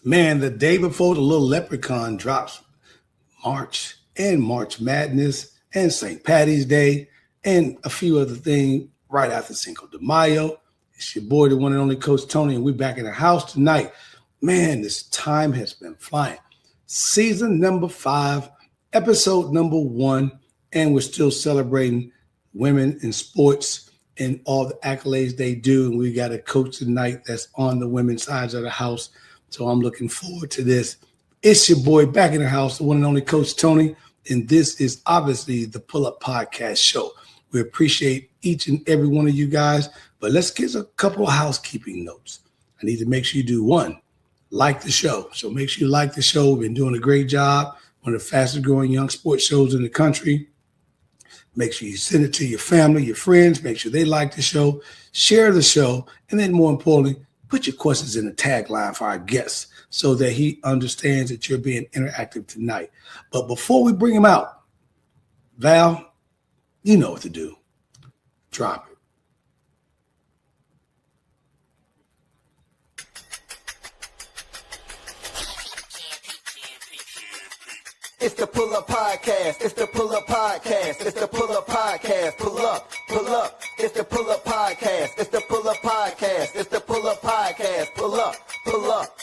Man, the day before the little leprechaun drops March and March Madness and St. Patty's Day and a few other things right after Cinco de Mayo. It's your boy, the one and only Coach Tony, and we're back in the house tonight. Man, this time has been flying. Season number 5, episode number 1, and we're still celebrating women in sports and all the accolades they do. And we got a coach tonight that's on the women's sides of the house. So I'm looking forward to this. It's your boy back in the house, the one and only Coach Tony. And this is obviously the Pull Up Podcast Show. We appreciate each and every one of you guys. But let's get a couple of housekeeping notes. I need to make sure you do one, like the show. So make sure you like the show. We've been doing a great job. One of the fastest growing young sports shows in the country. Make sure you send it to your family, your friends. Make sure they like the show. Share the show. And then more importantly, put your questions in the tagline for our guests so that he understands that you're being interactive tonight. But before we bring him out, Val, you know what to do. Drop it. It's the Pull Up Podcast. It's the Pull Up Podcast. It's the Pull Up Podcast. Pull up, pull up. It's the Pull Up Podcast. It's the Pull Up Podcast. It's the Pull Up Podcast. Pull up, pull up.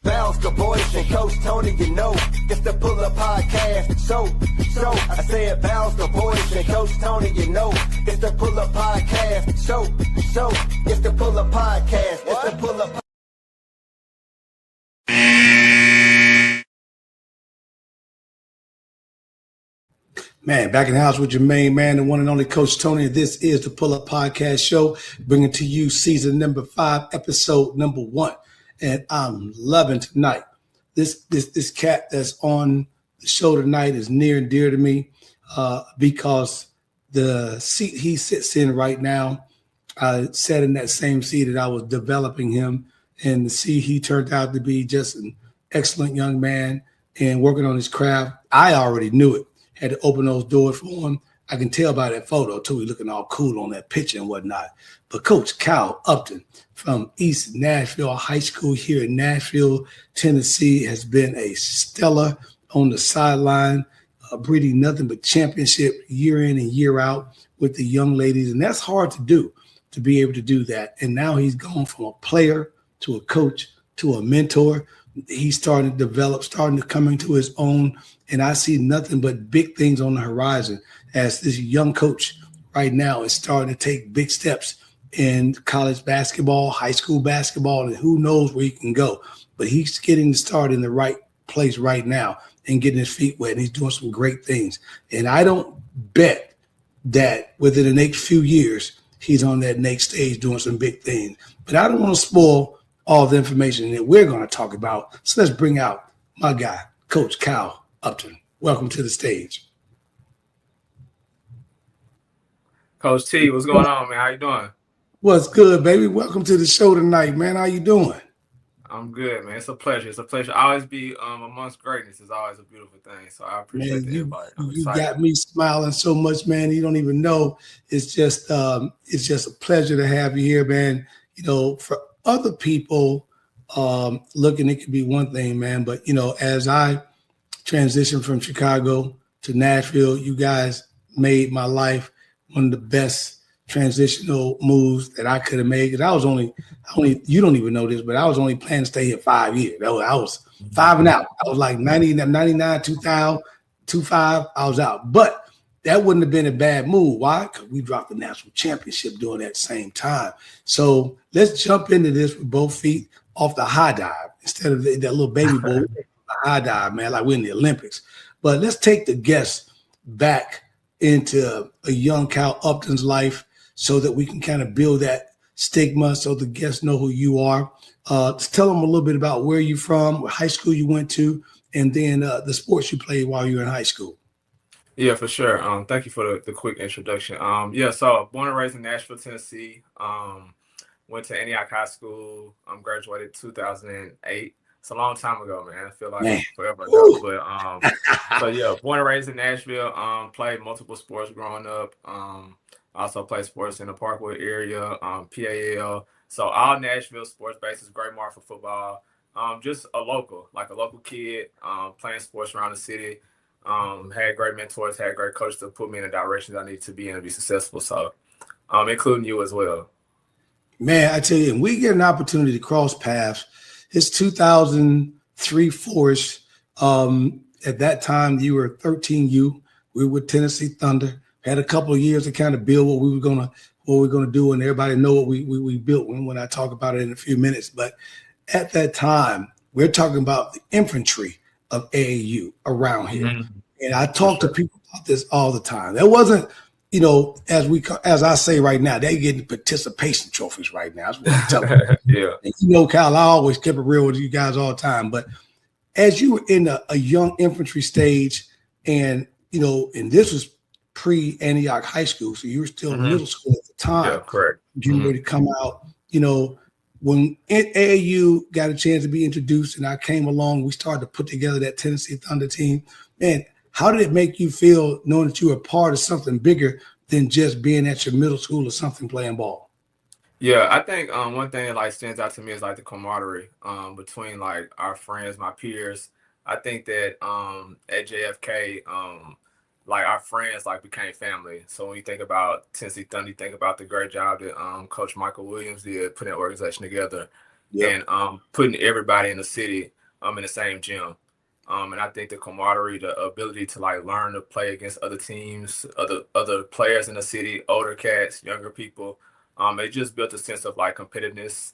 Bounce the boys and Coach Tony, you know. It's the Pull Up Podcast. So, I said bounce the boys and Coach Tony, you know. It's the Pull Up Podcast. So, it's the Pull Up Podcast. It's the Pull Up Podcast. Man, back in the house with your main man, the one and only Coach Tony. This is the Pull Up Podcast Show, bringing to you season number 5, episode number 1. And I'm loving tonight. This cat that's on the show tonight is near and dear to me because the seat he sits in right now, I sat in that same seat that I was developing him, and the seat he turned out to be just an excellent young man and working on his craft. I already knew it. Had to open those doors for him. I can tell by that photo, too. He's looking all cool on that picture and whatnot. But Coach Kyle Upton from East Nashville High School here in Nashville, Tennessee, has been a stellar on the sideline, breeding nothing but championship year in and year out with the young ladies. And that's hard to do, to be able to do that. And now he's gone from a player to a coach to a mentor. He's starting to develop, starting to come into his own. And I see nothing but big things on the horizon as this young coach right now is starting to take big steps in college basketball, high school basketball, and who knows where he can go. But he's getting started in the right place right now and getting his feet wet, and he's doing some great things. And I don't bet that within the next few years, he's on that next stage doing some big things. But I don't want to spoil all the information that we're going to talk about. So let's bring out my guy, Coach Kyle Upton. Welcome to the stage. Coach T, what's going on, man? How you doing? What's good, baby? Welcome to the show tonight, man. How you doing? I'm good, man. It's a pleasure. It's a pleasure. I always be amongst greatness. It's always a beautiful thing. So I appreciate the invite. You got me smiling so much, man. You don't even know. It's just a pleasure to have you here, man. You know, for other people looking, it could be one thing, man. But, you know, as I transitioned from Chicago to Nashville, you guys made my life one of the best transitional moves that I could have made. Because I was only, you don't even know this, but I was only planning to stay here 5 years. I was 5 and out. I was like 99, 2000, 25, I was out. But that wouldn't have been a bad move. Why? Because we dropped the national championship during that same time. So let's jump into this with both feet off the high dive instead of that little baby boy high dive, man, like we're in the Olympics. But let's take the guests back into a young Kyle Upton's life so that we can kind of build that stigma so the guests know who you are. Tell them a little bit about where you're from, what high school you went to, and then the sports you played while you were in high school. Yeah, for sure. Thank you for the quick introduction. So born and raised in Nashville, Tennessee. Went to Antioch High School. Graduated 2008. It's a long time ago, man. I feel like forever ago. But so yeah, born and raised in Nashville. Played multiple sports growing up. Also played sports in the Parkwood area, PAL. So all Nashville sports bases, Great Marfa football. Just a local kid, playing sports around the city. Had great mentors, had great coaches to put me in the directions I need to be in to be successful. So, including you as well. Man, I tell you, and we get an opportunity to cross paths. It's 2003, 4-ish. At that time, you were 13U. We were with Tennessee Thunder. Had a couple of years to kind of build what we were gonna do, and everybody know what we built when I talk about it in a few minutes. But at that time, we're talking about the infantry of AAU around here. Mm-hmm. And I talk to people about this all the time. There wasn't, as I say right now, they're getting participation trophies right now. That's what I'm telling you. Yeah. And Kyle, I always kept it real with you guys all the time. But as you were in a young infantry stage, and and this was pre-Antioch High School, so you were still in middle school at the time. Yeah, correct. Getting ready to come out, when AAU got a chance to be introduced and I came along, we started to put together that Tennessee Thunder team. Man, how did it make you feel knowing that you were part of something bigger than just being at your middle school or something playing ball? Yeah, I think one thing that stands out to me is the camaraderie between our friends, my peers. I think that at JFK, our friends became family. So when you think about Tennessee Thunder, you think about the great job that Coach Michael Williams did putting that organization together and putting everybody in the city in the same gym. And I think the camaraderie, the ability to learn to play against other teams, other players in the city, older cats, younger people, it just built a sense of competitiveness,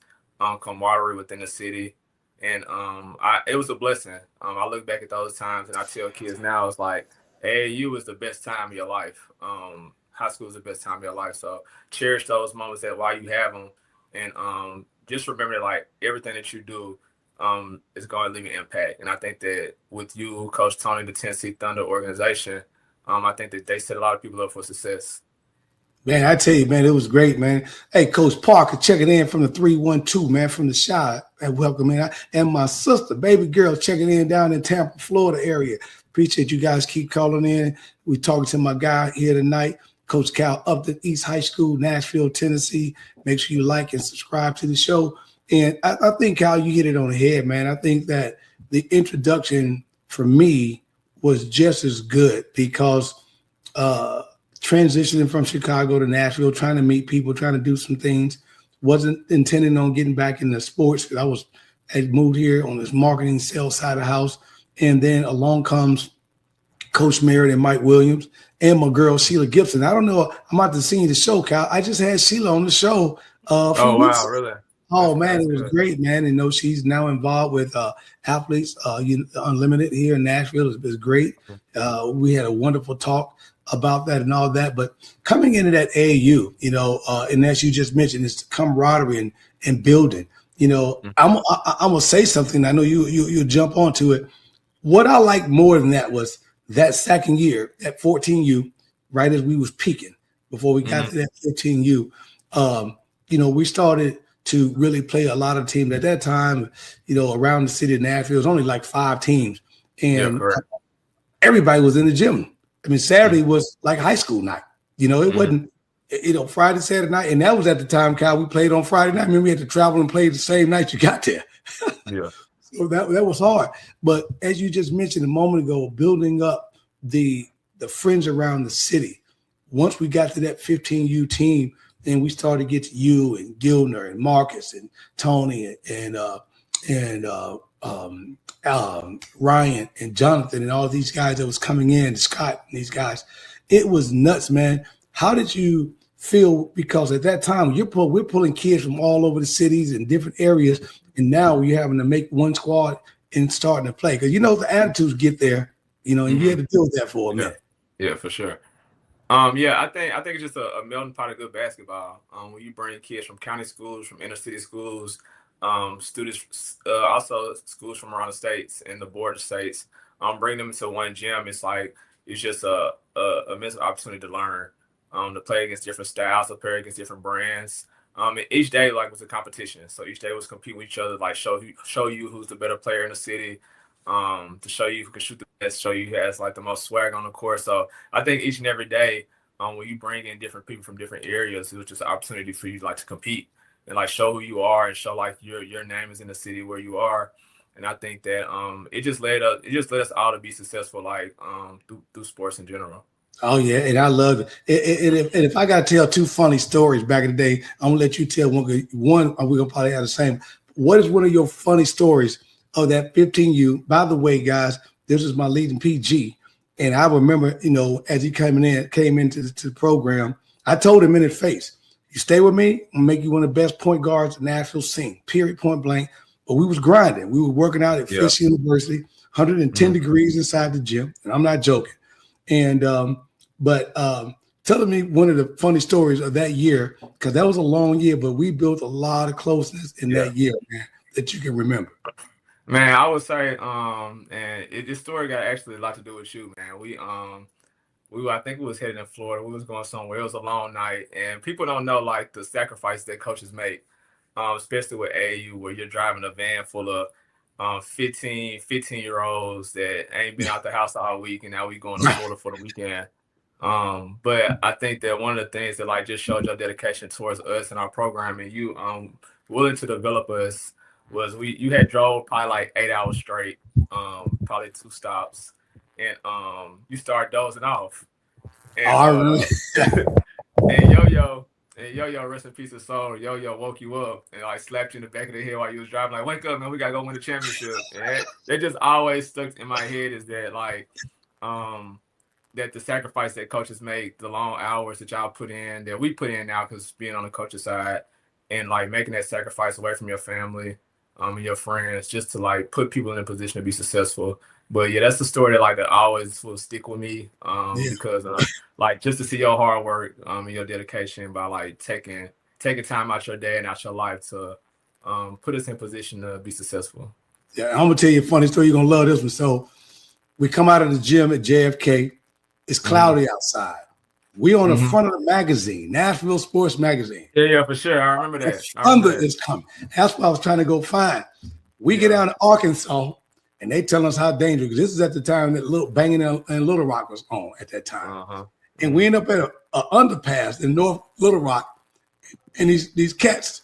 camaraderie within the city. And it was a blessing. I look back at those times and I tell kids now, it's AAU is the best time of your life. High school is the best time of your life. So cherish those moments while you have them. And just remember that everything that you do is going to leave an impact. And I think that with you, Coach Tony, the Tennessee Thunder organization, I think that they set a lot of people up for success. Man, I tell you, man, it was great, man. Hey, Coach Parker, checking in from the 312, man, from the Chi. Welcome, man. And my sister, baby girl, checking in down in Tampa, Florida area. Appreciate you guys keep calling in. We talking to my guy here tonight, Coach Cal Upton East High School, Nashville, Tennessee. Make sure you like and subscribe to the show. And I think, Cal, you hit it on the head, man. I think that the introduction for me was just as good because transitioning from Chicago to Nashville, trying to meet people, trying to do some things, wasn't intending on getting back into sports because I had moved here on this marketing sales side of the house. And then along comes Coach Merritt and Mike Williams and my girl, Sheila Gibson. I don't know. I'm about to see the show, Cal. I just had Sheila on the show. Oh, wow, really? Oh, man, it was great, man. And she's now involved with Athletes Unlimited here in Nashville. It's great. We had a wonderful talk about that and all that. But coming into that AAU, and as you just mentioned, it's the camaraderie and building. I'm going to say something. I know you'll jump onto it. What I like more than that was that second year at 14U, right as we was peaking before we got to that 15U, we started to really play a lot of teams at that time, around the city of Nashville. It was only 5 teams. And everybody was in the gym. I mean, Saturday was like high school night. It wasn't, Friday, Saturday night. And that was at the time, Kyle, we played on Friday night. I mean, we had to travel and play the same night you got there. Yeah. So that was hard. But as you just mentioned a moment ago, building up the friends around the city. Once we got to that 15U team, then we started to get to you and Gilner and Marcus and Tony and Ryan and Jonathan and all these guys that was coming in, Scott and these guys. It was nuts, man. How did you feel? Because at that time, we're pulling kids from all over the cities and different areas, and now you're having to make one squad and starting to play. Because the attitudes get there, and you had to deal with that for a minute. Yeah, for sure. I think it's just a melting pot of good basketball. When you bring kids from county schools, from inner city schools, students, also schools from around the states and the border states, bring them into one gym. It's just a immense opportunity to learn, to play against different styles, to play against different brands. And each day was a competition. So each day was compete with each other, show you who's the better player in the city, to show you who can shoot the best, show you who has the most swag on the court. So I think each and every day, when you bring in different people from different areas, it was just an opportunity for you to compete and show who you are and show your name is in the city where you are. And I think that it just led us all to be successful, like through sports in general. Oh yeah, and I love it. And if I got to tell two funny stories back in the day, I'm gonna let you tell one. One, we're gonna probably have the same. What is one of your funny stories of that 15U? By the way, guys, this is my leading PG, and I remember, as he came into the program, I told him in his face, "You stay with me, I'll make you one of the best point guards in Nashville scene." Period, point blank. But we was grinding. We were working out at Fisk University, 110 degrees inside the gym, and I'm not joking. And telling me one of the funny stories of that year, because that was a long year, but we built a lot of closeness in that year, man, that you can remember. Man, I would say, this story got actually a lot to do with you, man. I think we was heading in Florida. We was going somewhere. It was a long night, and people don't know like the sacrifice that coaches make, especially with AAU, where you're driving a van full of 15-year-olds that ain't been out the house all week, and now we going to Florida for the weekend. But I think that one of the things that like just showed your dedication towards us and our program, and you willing to develop us, was you had drove probably like 8 hours straight, probably 2 stops, and you start dozing off. And, and Yo-Yo, rest in peace of soul, Yo-Yo woke you up and like slapped you in the back of the head while you was driving, like, "Wake up, man, we gotta go win the championship." And that just always stuck in my head, is that like that the sacrifice that coaches make, the long hours that y'all put in, that we put in now, because being on the coach's side, and like making that sacrifice away from your family and your friends, just to like put people in a position to be successful. But yeah, that's the story that like that always will stick with me, because like just to see your hard work and your dedication by like taking time out your day and out your life to put us in position to be successful. Yeah, I'm gonna tell you a funny story. You're gonna love this one. So we come out of the gym at JFK. It's cloudy outside. We on the front of the magazine, Nashville Sports Magazine. Yeah, for sure. I remember that. Thunder is coming. That's what I was trying to go find. We get down to Arkansas, and they tell us how dangerous. Because this is at the time that Banging in Little Rock was on at that time. And we end up at an underpass in North Little Rock, and these cats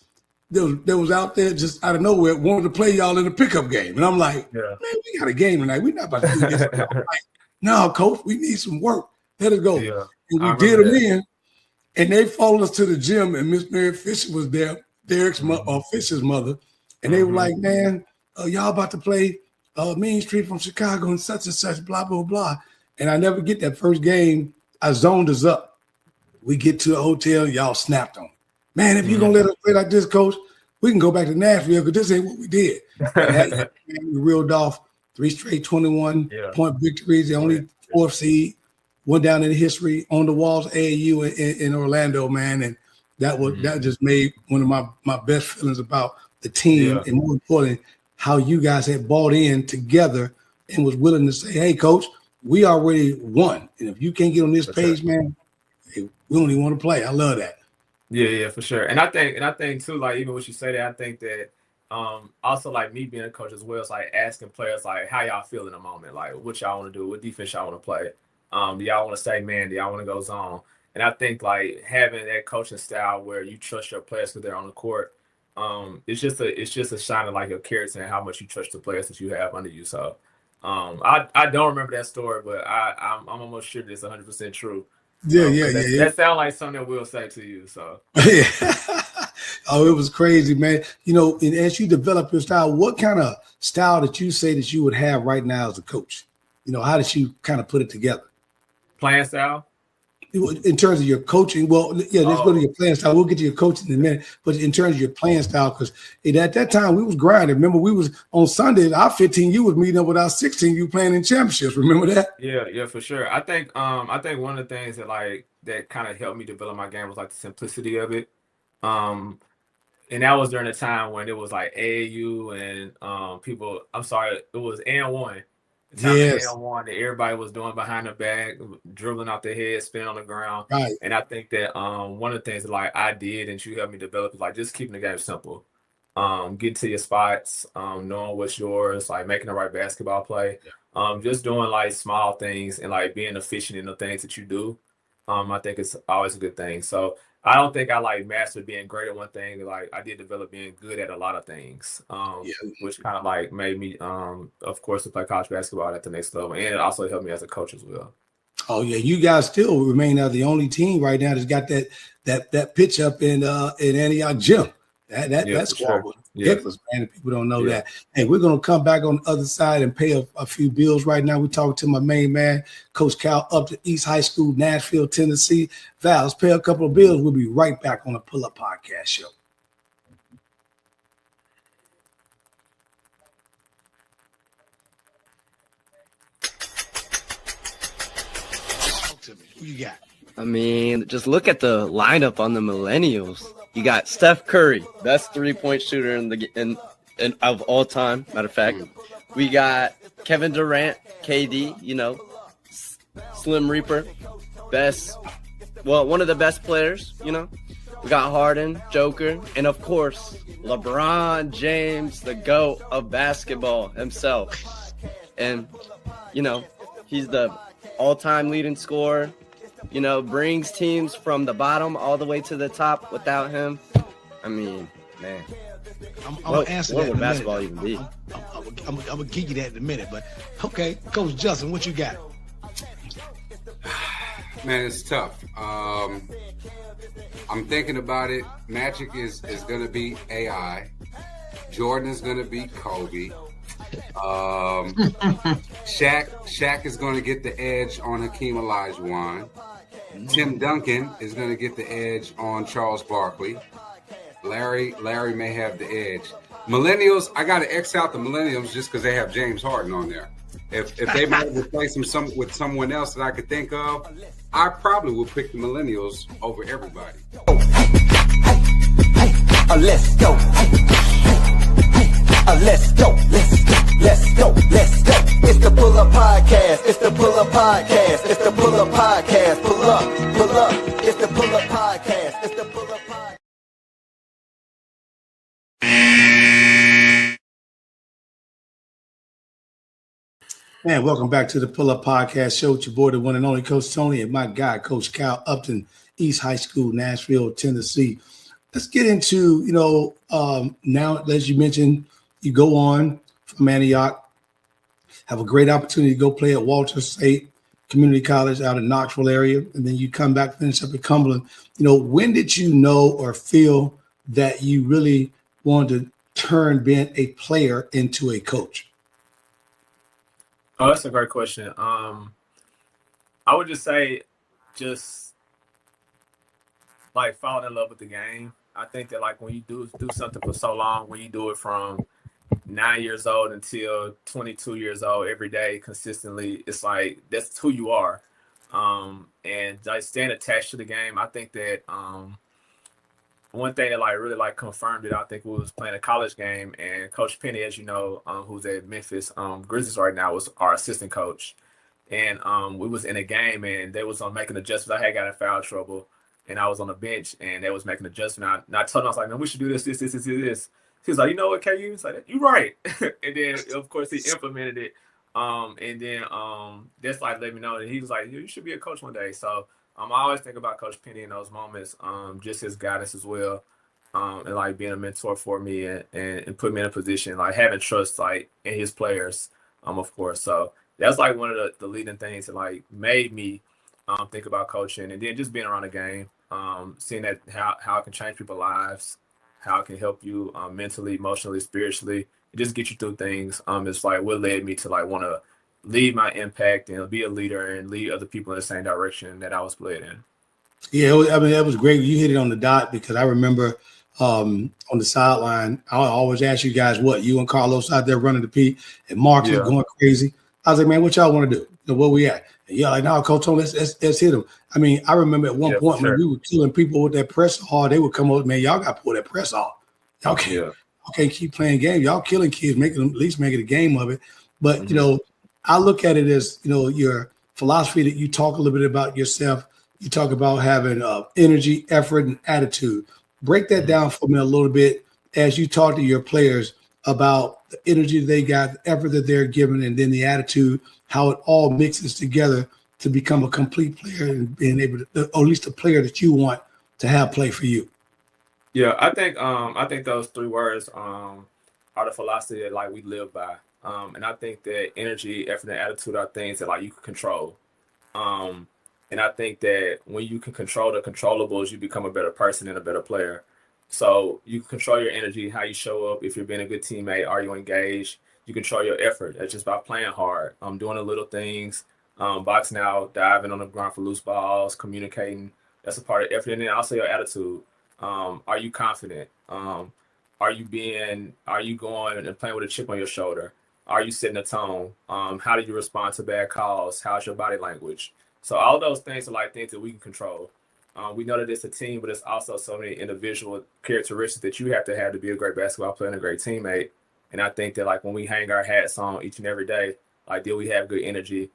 that was out there just out of nowhere wanted to play y'all in a pickup game. And I'm like, man, we got a game tonight. We're not about to do this. Like, no, coach, we need some work. Let it go. Yeah, and we did them in, and they followed us to the gym, and Miss Mary Fisher was there, Derek's Fisher's mother, and they were like, "Man, y'all about to play Mean Street from Chicago and such, blah, blah, blah." And I never get that first game. I zoned us up. We get to the hotel, y'all snapped on it. "Man, if you're going to let us play like this, coach, we can go back to Nashville, because this ain't what we did." And we reeled off 3 straight 21-point victories, the only 4th seed, went down in history, on the walls, AAU in Orlando, man. And that just made one of my best feelings about the team, and more importantly, how you guys had bought in together and was willing to say, "Hey, coach, we already won. And if you can't get on this page, man, hey, we don't even want to play." I love that. Yeah, for sure. And I think too, like even what you say there, I think that also like me being a coach as well, it's like asking players like how y'all feel in a moment, like what y'all want to do, what defense y'all want to play. Do y'all want to stay man? Do y'all want to go zone? And I think like having that coaching style where you trust your players because they're on the court, it's just a sign of like your character and how much you trust the players that you have under you. So I don't remember that story, but I'm almost sure it's 100% true. Yeah. That sounds like something that we'll say to you. So yeah. Oh, it was crazy, man. And as you develop your style, what kind of style did you say that you would have right now as a coach? How did you kind of put it together? Playing style? In terms of your coaching, well, yeah, let's go to your playing style. We'll get to your coaching in a minute. But in terms of your playing style, because at that time we was grinding. Remember, we was on Sundays, our 15U was meeting up with our 16U playing in championships. Remember that? Yeah, for sure. I think one of the things that kind of helped me develop my game was like the simplicity of it. And that was during a time when it was like AAU and it was N1. N1 that everybody was doing behind the back, dribbling out their head, spinning on the ground. Right. And I think that one of the things that like I did and you helped me develop is like just keeping the game simple. Getting to your spots, knowing what's yours, like making the right basketball play. Just doing like small things and like being efficient in the things that you do. I think it's always a good thing. So I don't think I like mastered being great at one thing. Like I did develop being good at a lot of things, which kind of like made me, of course, to play college basketball at the next level, and it also helped me as a coach as well. Oh yeah, you guys still remain the only team right now that's got that pitch up in Antioch gym. That's sure. ridiculous, man. If people don't know that. Hey, we're gonna come back on the other side and pay a few bills right now. We're talking to my main man, Coach Cal, up to East High School, Nashville, Tennessee. Val, let's pay a couple of bills. We'll be right back on the Pull Up Podcast Show. Who you got? I mean, just look at the lineup on the Millennials. You got Steph Curry, best three-point shooter in of all time. Matter of fact, we got Kevin Durant, KD, Slim Reaper, one of the best players. We got Harden, Joker, and of course LeBron James, the GOAT of basketball himself. And he's the all-time leading scorer. Brings teams from the bottom all the way to the top. Without him, I mean, man. I'm going to answer that. What would basketball even be? I'm going to give you that in a minute. But, okay, Coach Justin, what you got? Man, it's tough. I'm thinking about it. Magic is going to be AI. Jordan is going to be Kobe. Shaq is going to get the edge on Hakeem Olajuwon. Tim Duncan is going to get the edge on Charles Barkley. Larry may have the edge. Millennials, I got to X out the Millennials just because they have James Harden on there. If they might replace him with someone else that I could think of, I probably would pick the Millennials over everybody. Let's go. Let's go. Let's go. It's the Pull Up Podcast. It's the Pull Up Podcast. It's the Pull Up Podcast. Pull up. It's the Pull Up Podcast. It's the Pull Up Podcast. Man, welcome back to the Pull Up Podcast Show with your boy, the one and only Coach Tony, and my guy, Coach Cal Upton, East High School, Nashville, Tennessee. Let's get into, now, as you mentioned, you go on from Antioch, have a great opportunity to go play at Walter State Community College out in Knoxville area, and then you come back, finish up at Cumberland. When did you know or feel that you really wanted to turn being a player into a coach? Oh, that's a great question. I would just say like falling in love with the game. I think that like when you do something for so long, when you do it from 9 years old until 22 years old every day consistently, it's like that's who you are. And like staying attached to the game, I think that one thing that like really like confirmed it, I think we was playing a college game, and Coach Penny, as you know, who's at Memphis Grizzlies right now, was our assistant coach. And we was in a game and they was on making adjustments. I had got in foul trouble and I was on the bench and they was making adjustments. And I told him, I was like, man, we should do this. He was like, you know what, KU? He's like, you're right. And then of course he implemented it. And then that's like let me know. And he was like, you should be a coach one day. So I always think about Coach Penny in those moments, just his guidance as well. And like being a mentor for me and put me in a position, like having trust like in his players, of course. So that's like one of the leading things that like made me think about coaching, and then just being around the game, seeing that how it can change people's lives, how it can help you mentally, emotionally, spiritually, just get you through things. It's like what led me to like want to leave my impact and be a leader and lead other people in the same direction that I was led in. Yeah, that was great. You hit it on the dot because I remember on the sideline, I always ask you guys what you and Carlos out there running the P and Mark was going crazy. I was like, man, what y'all want to do? Where we at? And y'all like, no, Coach Tony, let's hit them. I mean, I remember at one point when we were killing people with that press hard, they would come up, man, y'all got to pull that press off. Y'all can't keep playing games. Y'all killing kids, making them at least making a game of it. But I look at it as your philosophy that you talk a little bit about yourself. You talk about having energy, effort, and attitude. Break that down for me a little bit as you talk to your players about the energy they got, the effort that they're giving, and then the attitude, how it all mixes together to become a complete player and being able to, or at least the player that you want to have play for you? Yeah, I think those three words are the philosophy that like we live by. And I think that energy, effort, and attitude are things that like you can control. Um, and I think that when you can control the controllables, you become a better person and a better player. So you can control your energy, how you show up. If you're being a good teammate, are you engaged? You control your effort. That's just by playing hard, doing the little things, boxing out, diving on the ground for loose balls, communicating. That's a part of effort. And then also your attitude. Are you confident? Are you going and playing with a chip on your shoulder? Are you setting a tone? How do you respond to bad calls? How's your body language? So all those things are like things that we can control. We know that it's a team, but it's also so many individual characteristics that you have to be a great basketball player and a great teammate. And I think that like when we hang our hats on each and every day, like did we have good energy?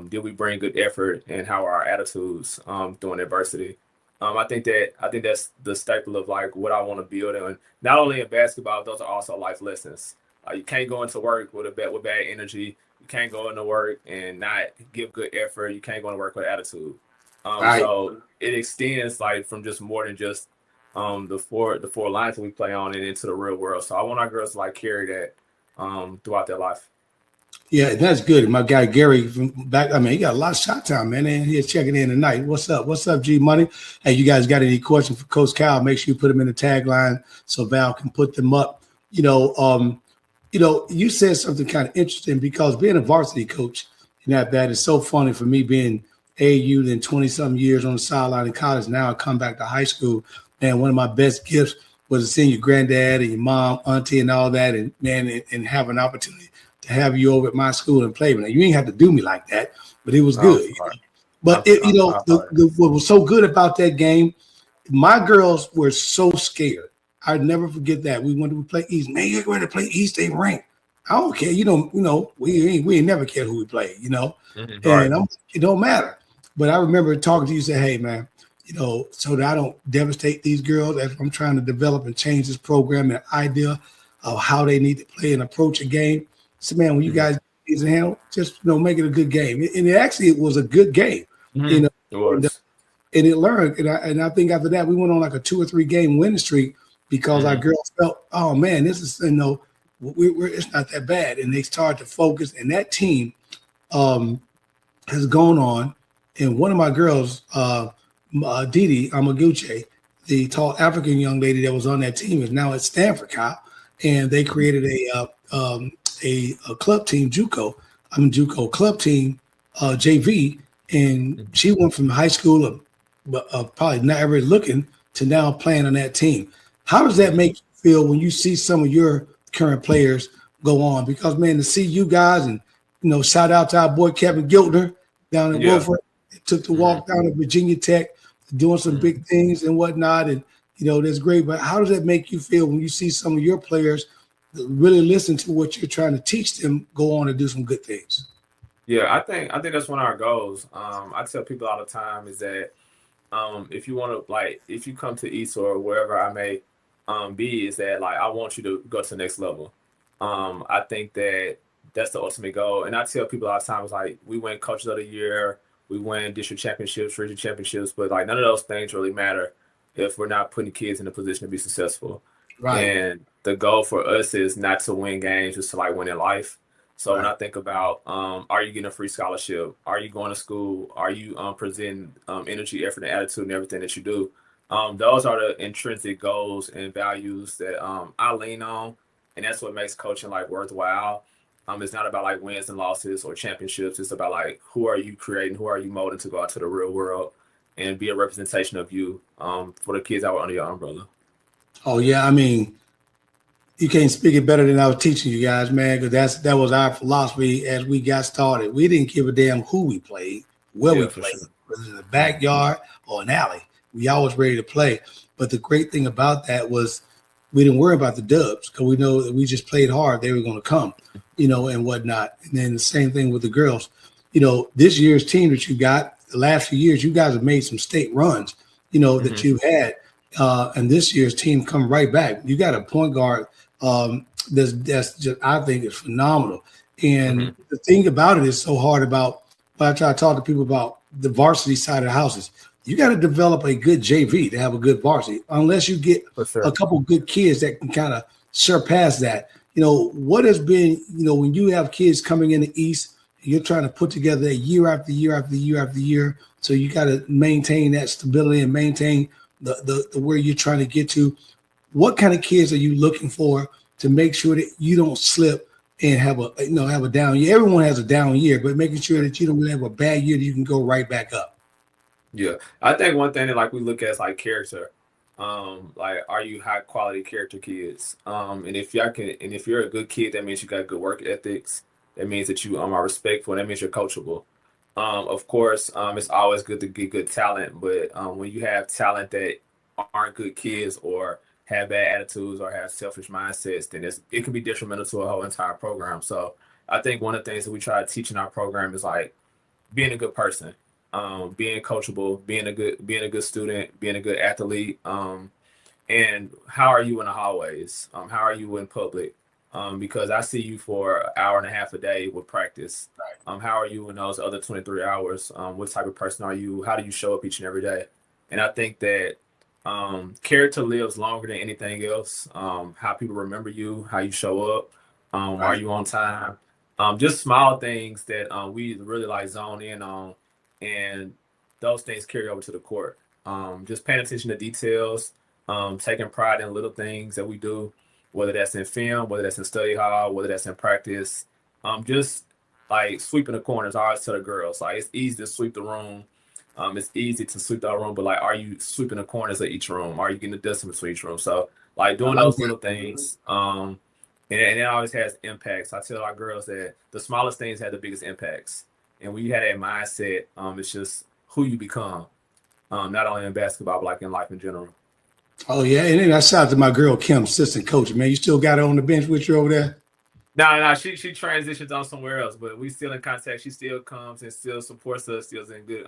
Did we bring good effort, and how are our attitudes during adversity? I think that's the staple of like what I want to build, and not only in basketball, those are also life lessons. You can't go into work with bad energy. You can't go into work and not give good effort. You can't go into work with attitude. Right. So it extends like from just more than just the four lines that we play on and into the real world. So I want our girls to like carry that throughout their life. Yeah, that's good. My guy Gary from back. I mean, he got a lot of shot time, man. And he's checking in tonight. What's up? What's up, G Money? Hey, you guys got any questions for Coach Cal? Make sure you put them in the tagline so Val can put them up. You said something kind of interesting, because being a varsity coach in that is so funny for me, being AAU, then 20-something years on the sideline in college. Now I come back to high school, and one of my best gifts was seeing your granddad and your mom, auntie, and all that, and man, and have an opportunity to have you over at my school and play. Now, you ain't have to do me like that, but it was good. But what was so good about that game, my girls were so scared. I'd never forget that. We went to play East. Man, you're going to play East, they ranked. I don't care. We ain't never cared who we play, Mm-hmm. And it don't matter. But I remember talking to you, say, hey, man, so that I don't devastate these girls as I'm trying to develop and change this program and idea of how they need to play and approach a game. So, man, when you guys need to handle, just make it a good game. And it was a good game. Mm-hmm. It was. And it learned. And I think after that, we went on like a 2 or 3 game winning streak, because our girls felt, oh man, this is it's not that bad, and they started to focus. And that team has gone on. And one of my girls, Didi Amaguchi, the tall African young lady that was on that team, is now at Stanford, Kyle. And they created a club team, JUCO club team, JV, and she went from high school probably not ever looking to now playing on that team. How does that make you feel when you see some of your current players go on? Because, man, to see you guys, and, shout out to our boy Kevin Giltner down in Wilford, took the walk down to Virginia Tech, doing some big things and whatnot. And, that's great. But how does that make you feel when you see some of your players that really listen to what you're trying to teach them, go on and do some good things? Yeah, I think that's one of our goals. I tell people all the time is that if you want to, if you come to East or wherever I may be, is that I want you to go to the next level. I think that's the ultimate goal. And I tell people all the time, is we win Coaches of the Year, we win district championships, region championships, but none of those things really matter if we're not putting kids in a position to be successful. Right. And the goal for us is not to win games, just to win in life. So when I think about, are you getting a free scholarship? Are you going to school? Are you presenting energy, effort, and attitude and everything that you do? Those are the intrinsic goals and values that I lean on, and that's what makes coaching worthwhile. It's not about wins and losses or championships. It's about who are you creating, who are you molding to go out to the real world and be a representation of you for the kids that were under your umbrella. Oh yeah, I mean, you can't speak it better than I was teaching you guys, man, because that was our philosophy as we got started. We didn't give a damn who we played, where we played, whether in the backyard or an alley. We always ready to play. But the great thing about that was we didn't worry about the dubs, because we know that we just played hard. They were going to come, and whatnot. And then the same thing with the girls. This year's team that you got, the last few years, you guys have made some state runs, that you've had. And this year's team come right back. You got a point guard that's just, I think, is phenomenal. And the thing about it is so hard about, when I try to talk to people about the varsity side of the houses, you got to develop a good JV to have a good varsity. Unless you get For sure. a couple good kids that can kind of surpass that. What has been, when you have kids coming in the East, you're trying to put together a year after year after year after year. So you got to maintain that stability and maintain the where you're trying to get to. What kind of kids are you looking for to make sure that you don't slip and have a down year? Everyone has a down year, but making sure that you don't really have a bad year that you can go right back up. Yeah, I think one thing that like we look at is like character. Like, are you high quality character kids? And if you're a good kid, that means you got good work ethics. That means that you are respectful. That means you're coachable. Of course, it's always good to get good talent, but when you have talent that aren't good kids or have bad attitudes or have selfish mindsets, then it can be detrimental to a whole entire program. So I think one of the things that we try to teach in our program is like being a good person, being coachable, being a good student, being a good athlete. And how are you in the hallways? How are you in public? Because I see you for an hour and a half a day with practice. How are you in those other 23 hours? What type of person are you? How do you show up each and every day? And I think that character lives longer than anything else. How people remember you, how you show up, are you on time? Just small things that we really like zone in on, and those things carry over to the court. Just paying attention to details, taking pride in little things that we do, whether that's in film, whether that's in study hall, whether that's in practice. Just like sweeping the corners. I always tell the girls, like, it's easy to sweep the room. It's easy to sweep the room, but like, are you sweeping the corners of each room? Are you getting the dust in between each room? So like doing those little things, and it always has impacts. I tell our girls that the smallest things have the biggest impacts. And when you have that mindset, it's just who you become, not only in basketball, but like in life in general. Oh, yeah. And then I shout out to my girl, Kim, assistant coach. Man, you still got her on the bench with you over there? No, she transitions on somewhere else, but we still in contact. She still comes and still supports us, still in good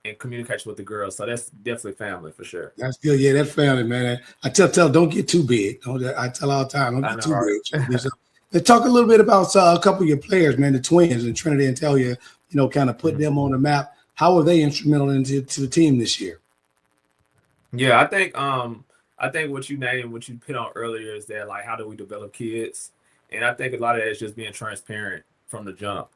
and communicates with the girls. So that's definitely family for sure. That's good. Yeah, that's family, man. I tell don't get too big. I tell all the time, don't get too big. Let's talk a little bit about a couple of your players, man, the twins and Trinity and Talia, kind of put them on the map. How were they instrumental into the team this year? Yeah, I think what you named, what you put on earlier is that, like, how do we develop kids? And I think a lot of that is just being transparent from the jump.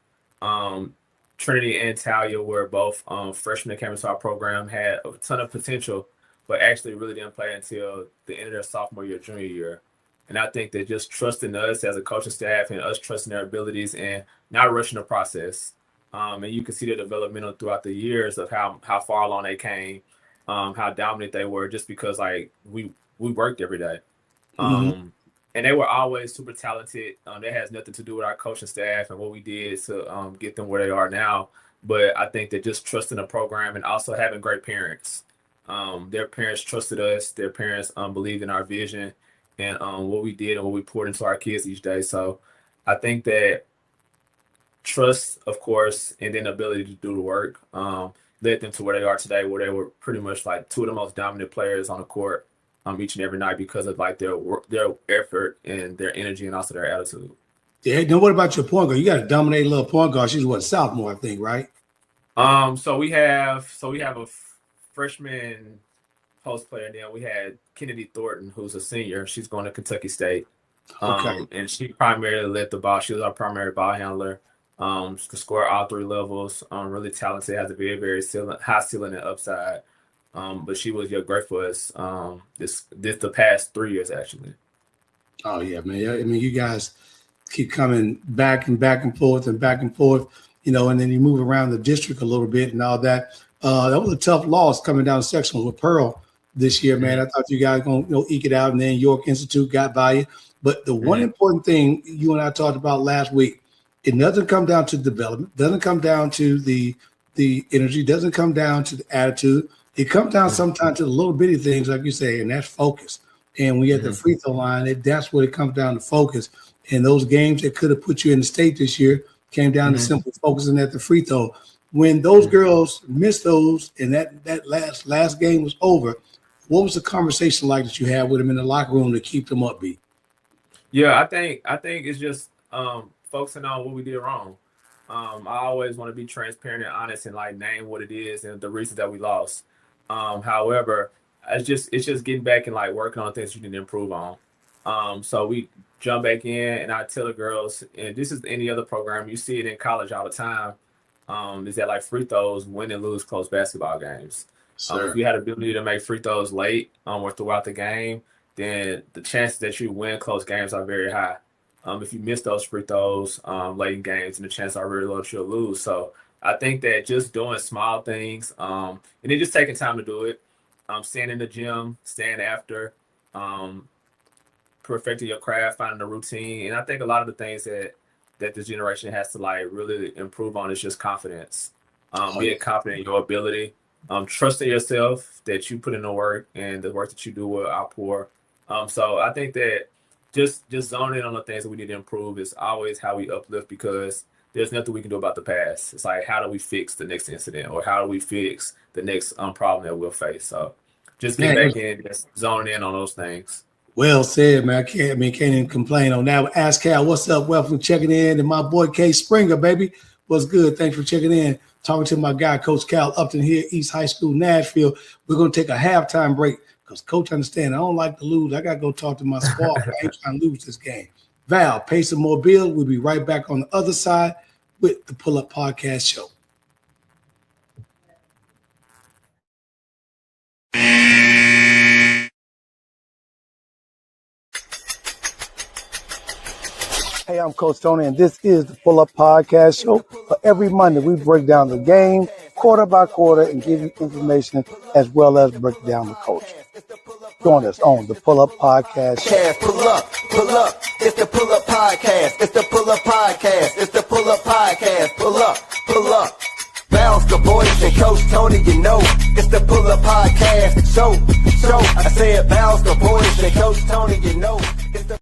Trinity and Talia were both freshmen that came into our program, had a ton of potential, but actually really didn't play until the end of their sophomore year, junior year. And I think that just trusting us as a coaching staff and us trusting their abilities and not rushing the process. And you can see the developmental throughout the years of how far along they came, how dominant they were, just because like we worked every day. And they were always super talented. That has nothing to do with our coaching staff and what we did to get them where they are now. But I think that just trusting the program and also having great parents. Their parents trusted us. Their parents believed in our vision and what we did and what we poured into our kids each day. So I think that trust, of course, and then ability to do the work led them to where they are today, where they were pretty much like two of the most dominant players on the court each and every night because of like their effort and their energy and also their attitude. Yeah. Now, what about your point guard? You got a dominating little point guard. She's sophomore, I think, right? So we have a freshman post player, and then we had Kennedy Thornton, who's a senior. She's going to Kentucky State. Okay. And she primarily led the ball. She was our primary ball handler. She could score all three levels. Really talented, has a very, very high ceiling and upside. But she was great for us the past 3 years, actually. Oh, yeah, man. I mean, you guys keep coming back and forth, and then you move around the district a little bit and all that. That was a tough loss coming down the section with Pearl this year, man. I thought you guys going to eke it out, and then York Institute got by you. But the one important thing you and I talked about last week, it doesn't come down to development, doesn't come down to the energy, doesn't come down to the attitude. It comes down sometimes to the little bitty things, like you say, and that's focus. And when you're at the free throw line, that's what it comes down to, focus. And those games that could have put you in the state this year came down to simply focusing at the free throw. When those girls missed those and that last game was over, what was the conversation like that you had with them in the locker room to keep them upbeat? Yeah, I think it's just focusing on what we did wrong. I always want to be transparent and honest and like name what it is and the reasons that we lost. However, it's just getting back and like working on things you need to improve on. So we jump back in, and I tell the girls, and this is any other program, you see it in college all the time. Is that like free throws win and lose close basketball games. If you had the ability to make free throws late or throughout the game, then the chances that you win close games are very high. If you miss those free throws late in games, and the chances are really low that you'll lose. So I think that just doing small things and then just taking time to do it, staying in the gym, staying after, perfecting your craft, finding a routine. And I think a lot of the things that this generation has to like really improve on is just confidence. Being confident in your ability, trusting yourself that you put in the work and the work that you do will outpour. So I think that just zoning in on the things that we need to improve is always how we uplift, because there's nothing we can do about the past. It's like, how do we fix the next incident, or how do we fix the next problem that we'll face? So just get back in, just zoning in on those things. Well said, man. Can't even complain on that. Ask Cal, what's up? Welcome for checking in. And my boy K Springer, baby. What's good? Thanks for checking in. Talking to my guy, Coach Cal Upton here, East High School, Nashville. We're going to take a halftime break because Coach understands I don't like to lose. I got to go talk to my squad. I ain't trying to lose this game. Val, pay some more bills. We'll be right back on the other side with the Pull Up Podcast Show. Hey, I'm Coach Tony, and this is the Pull Up Podcast Show. For every Monday, we break down the game quarter by quarter and give you information as well as break down the culture. Join us on the Pull Up Podcast Show. Pull up, pull up. It's the Pull Up Podcast. It's the Pull Up Podcast. It's the Pull Up Podcast. Pull up, pull up. Bounce the boys and Coach Tony, you know. It's the Pull Up Podcast show. I said bounce the boys and Coach Tony, you know. It's the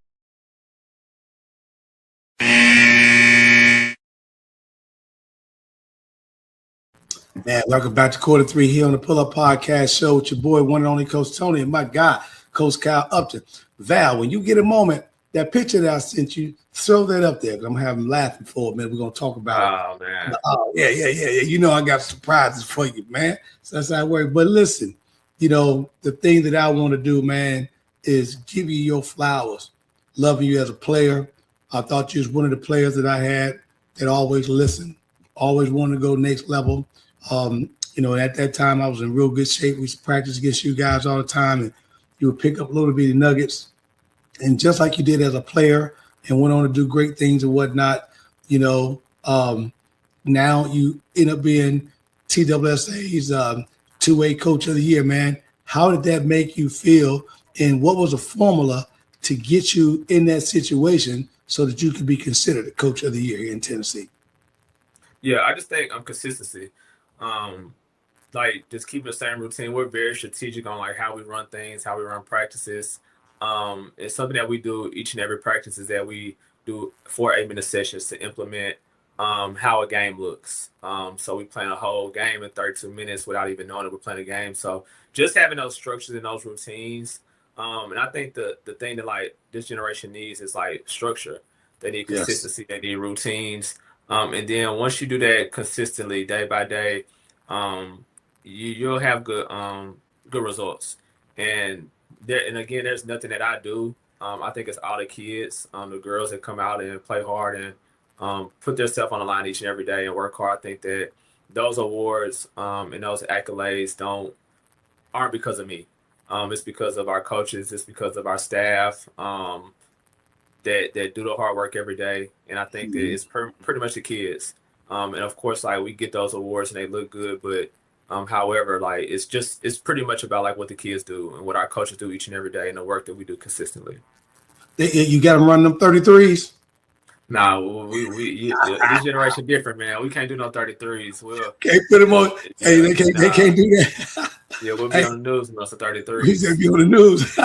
Man, welcome back to quarter three here on the Pull Up Podcast Show with your boy, one and only Coach Tony, and my guy, Coach Cal Upton. Val, when you get a moment, that picture that I sent you, throw that up there, because I'm having laughing for a minute. We're going to talk about it. Man. Yeah. You know I got surprises for you, man. So that's how it works. But listen, you know, the thing that I want to do, man, is give you your flowers, loving you as a player. I thought you was one of the players that I had that always listened, always wanted to go next level. You know, at that time, I was in real good shape. We used to practice against you guys all the time, and you would pick up little bitty nuggets. And just like you did as a player and went on to do great things and whatnot, you know, now you end up being TWSA's 2A Coach of the Year, man. How did that make you feel? And what was the formula to get you in that situation so that you could be considered a Coach of the Year here in Tennessee? Yeah, I just think consistency. Like just keep the same routine. We're very strategic on like how we run things, how we run practices. It's something that we do each and every practice is that we do 4 8-minute sessions to implement how a game looks. So we plan a whole game in 32 minutes without even knowing that we're playing a game. So just having those structures and those routines. And I think the thing that like this generation needs is like structure. They need consistency. Yes. They need routines. And then once you do that consistently, day by day, you'll have good results. And again, there's nothing that I do. I think it's all the kids, the girls that come out and play hard and put themselves on the line each and every day and work hard. I think that those awards and those accolades aren't because of me. It's because of our coaches. It's because of our staff. That do the hard work every day. And I think that it's pretty much the kids. And of course, like we get those awards and they look good, but however, like it's pretty much about like what the kids do and what our coaches do each and every day and the work that we do consistently. You got them running them 33s? Nah, this generation different, man. We can't do no 33s. Can't put them on. Hey, they can't do that. Yeah, we'll be on the news with us at 33. He's gonna be on the news.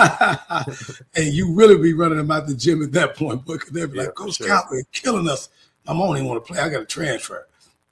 And you really be running them out the gym at that point, because they'll be like, Coach Cal, they're killing us. I don't even want to play. I got to transfer.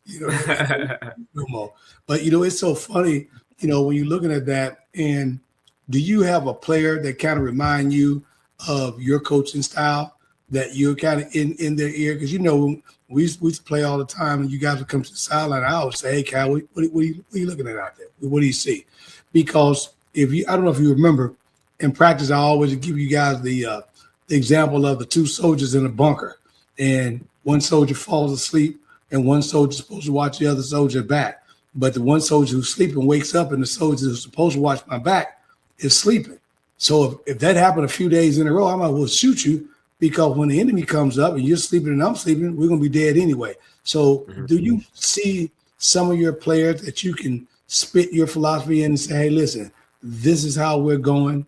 You know, no more. But you know, it's so funny. You know, when you're looking at that, and do you have a player that kind of remind you of your coaching style that you're kind of in their ear? Because you know, we used to play all the time, and you guys would come to the sideline. I always say, "Hey, Cal, what are you looking at out there? What do you see?" because I don't know if you remember, in practice, I always give you guys the example of the two soldiers in a bunker, and one soldier falls asleep, and one soldier's supposed to watch the other soldier back. But the one soldier who's sleeping wakes up, and the soldier who's supposed to watch my back is sleeping. So if that happened a few days in a row, I might well shoot you, because when the enemy comes up and you're sleeping and I'm sleeping, we're going to be dead anyway. So do you see some of your players that you can spit your philosophy in and say, hey, listen, this is how we're going,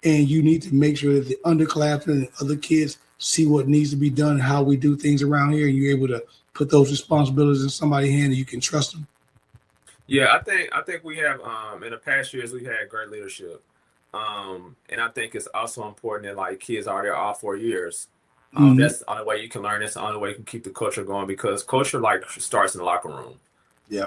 and you need to make sure that the underclassmen and other kids see what needs to be done, how we do things around here, and you're able to put those responsibilities in somebody's hand and you can trust them? Yeah, I think we have in the past years we had great leadership. And I think it's also important that like kids are there all 4 years. That's the only way you can learn. That's the only way you can keep the culture going, because culture like starts in the locker room. Yeah.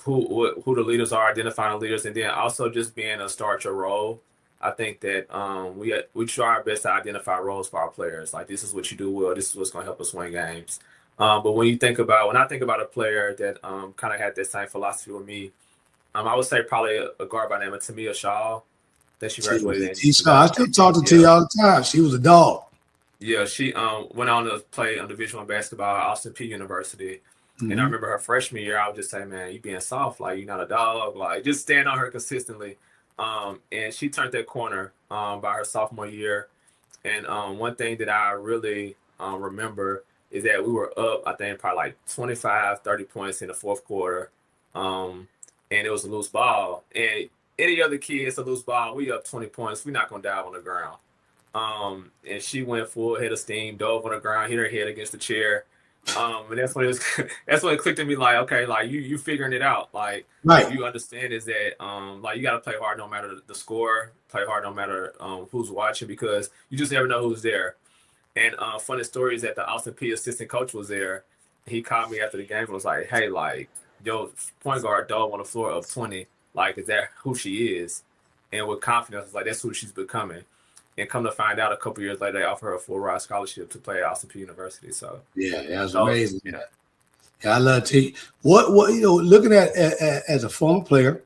Who the leaders are, identifying the leaders, and then also just being a start your role. I think that we try our best to identify roles for our players. Like, this is what you do well. This is what's going to help us win games. But when I think about a player that kind of had that same philosophy with me, I would say probably a guard by the name of Tamia Shaw that she graduated in. I still talk to T all the time. She was a dog. Yeah, she went on to play on Division I basketball at Austin Peay University. And I remember her freshman year, I would just say, man, you being soft, like, you're not a dog, like, just stand on her consistently. And she turned that corner by her sophomore year. And one thing that I really remember is that we were up, I think, probably like 25, 30 points in the fourth quarter. And it was a loose ball. And any other kid, it's a loose ball. We up 20 points. We're not going to dive on the ground. And she went full head of steam, dove on the ground, hit her head against the chair. And that's when it clicked to me, like, okay, like you figuring it out. Like, right. You understand is that like, you got to play hard no matter the score, play hard no matter who's watching, because you just never know who's there. And funny story is that the Austin Peay assistant coach was there. He called me after the game and was like, hey, like, yo, point guard dove on the floor of 20. Like, is that who she is? And with confidence, it's like, that's who she's becoming. And come to find out, a couple years later, they offer her a full ride scholarship to play at Austin Peay University. So yeah, that was amazing. Yeah, I love to. What looking at as a former player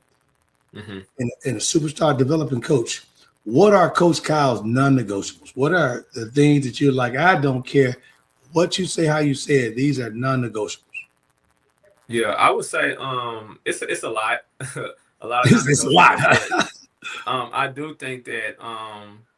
and a superstar developing coach, what are Coach Kyle's non-negotiables? What are the things that you're like, I don't care what you say, how you say it, these are non-negotiables? Yeah, I would say it's a lot. A lot of it's a lot. I do think that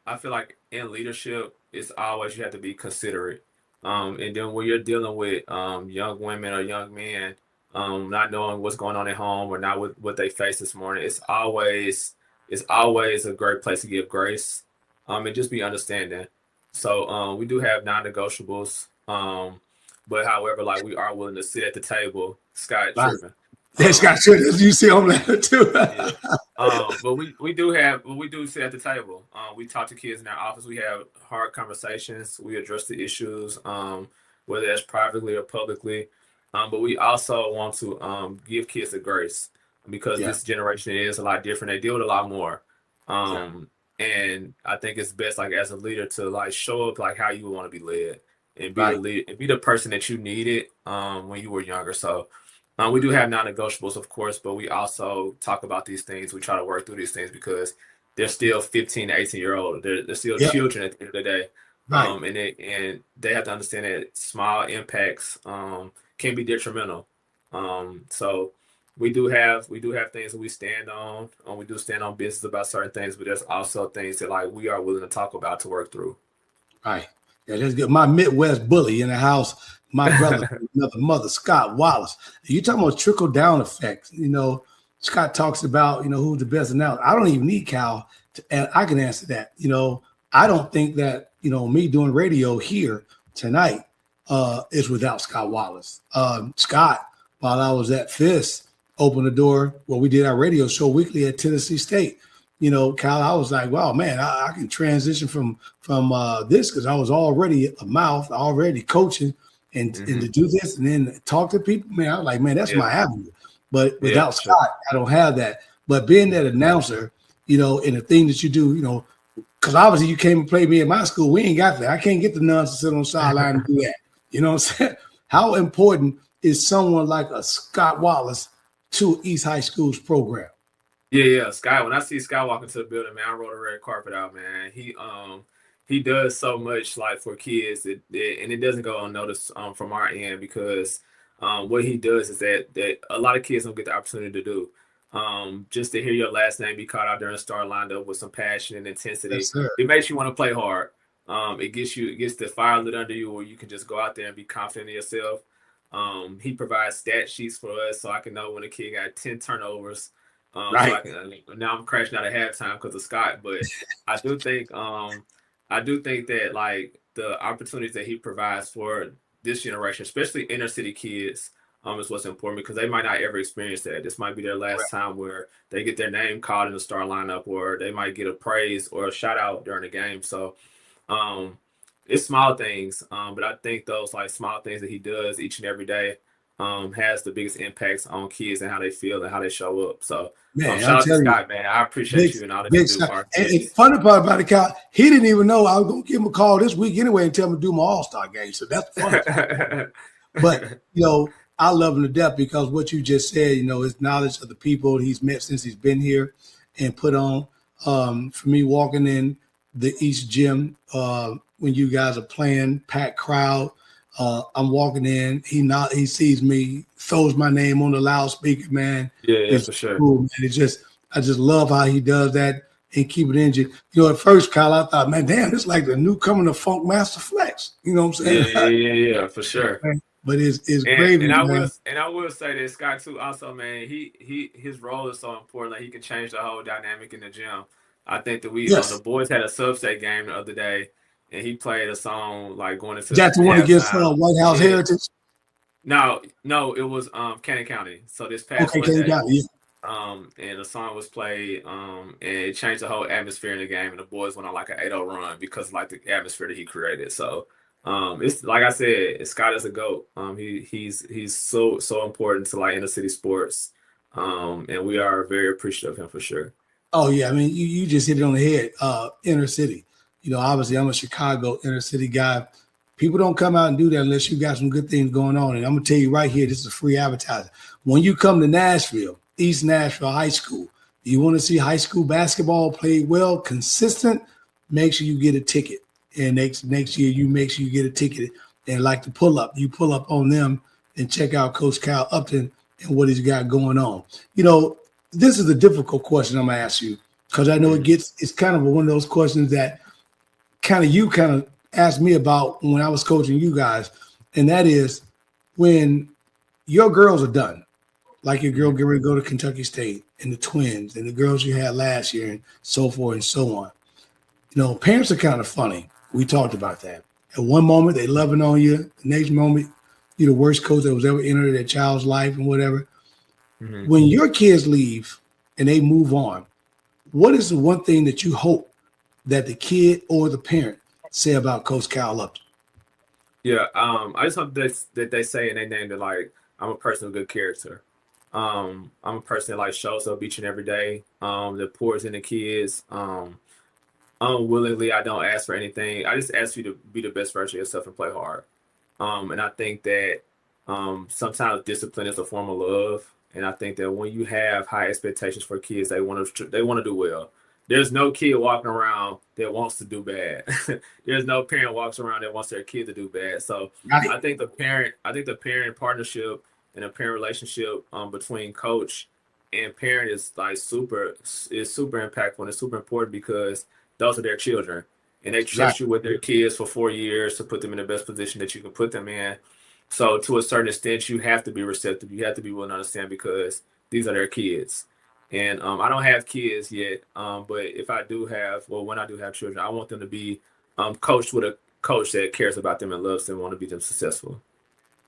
I feel like in leadership, it's always you have to be considerate. And then when you're dealing with young women or young men, not knowing what's going on at home or not what they face this morning, it's always a great place to give grace and just be understanding. So we do have non-negotiables, but however, like, we are willing to sit at the table. Scott tripping. Yeah, Scott tripping. You see on that too. Yeah. But we do sit at the table. We talk to kids in our office. We have hard conversations. We address the issues, whether that's privately or publicly. But we also want to give kids the grace, because this generation is a lot different. They deal with a lot more. And I think it's best, like, as a leader, to like show up like how you want to be led, and be the lead, and be the person that you needed when you were younger. So we do have non-negotiables, of course, but we also talk about these things. We try to work through these things because they're still 15 to 18-year-old. They're still children at the end of the day. Right. And they have to understand that small impacts can be detrimental. So we do have things that we stand on. We do stand on business about certain things, but there's also things that, like, we are willing to talk about to work through. Right. Yeah, let's get my Midwest bully in the house. My brother, another mother, Scott Wallace. You talking about trickle down effects? Scott talks about who's the best announcer. I don't even need Cal, and I can answer that. I don't think that me doing radio here tonight is without Scott Wallace. Scott, while I was at FIS, opened the door. Well, we did our radio show weekly at Tennessee State. Cal, I was like, wow, man, I can transition from this, because I was already a mouth, already coaching, and to do this and then talk to people, man, I was like, man, that's my avenue. But without Scott, I don't have that. But being that announcer, and the thing that you do, because obviously you came and played me at my school, we ain't got that. I can't get the nuns to sit on the sideline and do that. You know what I'm saying? How important is someone like a Scott Wallace to East High School's program? Yeah. Sky. When I see Sky walk into the building, man, I roll the red carpet out, man. He does so much like for kids, and it doesn't go unnoticed from our end because what he does is that a lot of kids don't get the opportunity to do. Just to hear your last name be called out there and start lined up with some passion and intensity, Yes, sir. it makes you want to play hard. It gets the fire lit under you, where you can just go out there and be confident in yourself. He provides stat sheets for us, so I can know when a kid got 10 turnovers. Right. So now I'm crashing out at halftime because of Scott, but I do think that like the opportunities that he provides for this generation, especially inner city kids, is what's important because they might not ever experience that. This might be their last time where they get their name called in the star lineup, or they might get a praise or a shout out during the game. So it's small things, but I think those like small things that he does each and every day has the biggest impacts on kids and how they feel and how they show up. So Man, shout out to telling you, Scott, man. I appreciate you and all that you do. Mark. And the funny part about it, Kyle, he didn't even know I was going to give him a call this week anyway and tell him to do my All-Star game. So that's funny. But, I love him to death because what you just said, his knowledge of the people he's met since he's been here and put on. For me, walking in the East Gym when you guys are playing, packed crowd, I'm walking in. He sees me, throws my name on the loudspeaker, man. Yeah, for sure. Cool, man. I just love how he does that and keep it engine. At first, Kyle, I thought, man, damn, this is like the newcomer to Funk Master Flex. You know what I'm saying? Yeah, for sure. But it's great. And I will say this, Scott, too. Also, man, his role is so important. Like he can change the whole dynamic in the gym. I think that the boys had a sub-state game the other day, and he played a song like going into. That's the one against White House Heritage. No, it was Cannon County. So this past Cannon County, and the song was played, and it changed the whole atmosphere in the game, and the boys went on like an 8-0 run because like the atmosphere that he created. So it's like I said, Scott is a GOAT. He's so important to like inner city sports, and we are very appreciative of him for sure. Oh yeah, I mean you just hit it on the head. Inner city, obviously I'm a Chicago inner city guy. People don't come out and do that unless you got some good things going on. And I'm gonna tell you right here, this is free advertising. When you come to Nashville, East Nashville High School, you want to see high school basketball played well, consistent. Make sure you get a ticket. And next year, you make sure you get a ticket. And like the pull up, you pull up on them and check out Coach Kyle Upton and what he's got going on. This is a difficult question I'm gonna ask you because I know it's kind of one of those questions that you asked me about when I was coaching you guys, and that is when your girls are done, like your girl get ready to go to Kentucky State and the Twins and the girls you had last year and so forth and so on. Parents are kind of funny. We talked about that. At one moment, they loving on you. The next moment, you're the worst coach that was ever entered their child's life and whatever. Mm-hmm. When your kids leave and they move on, what is the one thing that you hope that the kid or the parent say about Coach Kyle Upton? Yeah, I just hope that they say in their name that like I'm a person of good character. I'm a person that like shows up each and every day. That pours into kids. Unwillingly, I don't ask for anything. I just ask you to be the best version of yourself and play hard. And I think that sometimes discipline is a form of love. And I think that when you have high expectations for kids, they want to do well. There's no kid walking around that wants to do bad. There's no parent walks around that wants their kid to do bad. So right. I think the parent partnership and a parent relationship between coach and parent is super impactful and it's super important because those are their children and they trust you with their kids for 4 years to put them in the best position that you can put them in. So to a certain extent, you have to be receptive. You have to be willing to understand because these are their kids. And I don't have kids yet, but when I do have children, I want them to be coached with a coach that cares about them and loves them and want to be them successful.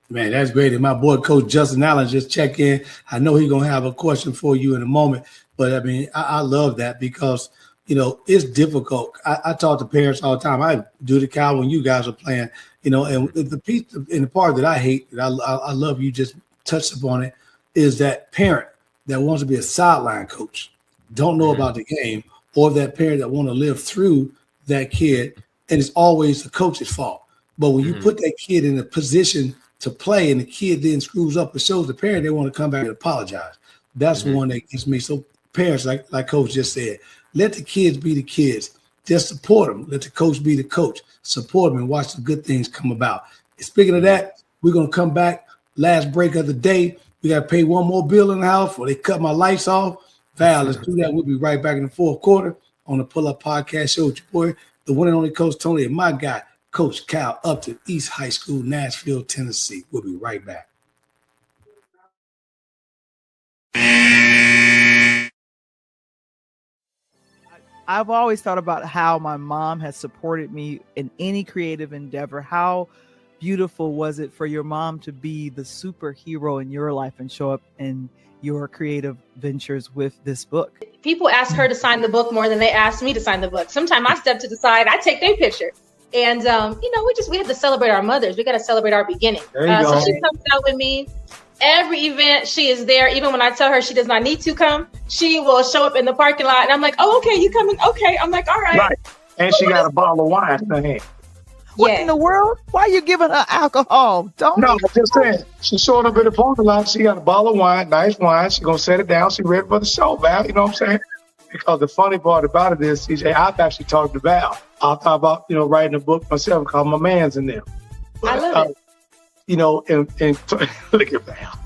Man, that's great. And my boy, Coach Justin Allen, just check in. I know he's going to have a question for you in a moment, but I mean, I love that because, it's difficult. I talk to parents all the time. I do the Kyle when you guys are playing, and the piece and the part that I hate, that I love you just touched upon it, is that parent that wants to be a sideline coach, don't know about the game, or that parent that want to live through that kid, and it's always the coach's fault. But when you put that kid in a position to play and the kid then screws up, it shows the parent they want to come back and apologize. That's the one that gets me. So parents, like Coach just said, let the kids be the kids. Just support them. Let the coach be the coach. Support them and watch the good things come about. And speaking of that, we're going to come back. Last break of the day. We got to pay one more bill in the house before they cut my lights off. Val, let's do that. We'll be right back in the fourth quarter on the Pull Up Podcast Show with your boy, the one and only Coach Tony, and my guy, Coach Cal Upton, East High School, Nashville, Tennessee. We'll be right back. I've always thought about how my mom has supported me in any creative endeavor. How beautiful was it for your mom to be the superhero in your life and show up in your creative ventures with this book? People ask her to sign the book more than they ask me to sign the book. Sometimes I step to the side, I take their picture. And, we have to celebrate our mothers. We got to celebrate our beginning. So she comes out with me. Every event, she is there. Even when I tell her she does not need to come, she will show up in the parking lot. And I'm like, oh, okay, you coming? Okay. I'm like, all right. Right. And she got a bottle of wine in her hand. What in the world? Why are you giving her alcohol? No, I'm just saying. She showed up in the parking lot. She got a bottle of wine, nice wine. She's going to set it down. She ready for the show, Val. You know what I'm saying? Because the funny part about it is, CJ, I've actually talked to Val. I thought about, writing a book myself called My Man's in Them. But, I love it. And look at Val.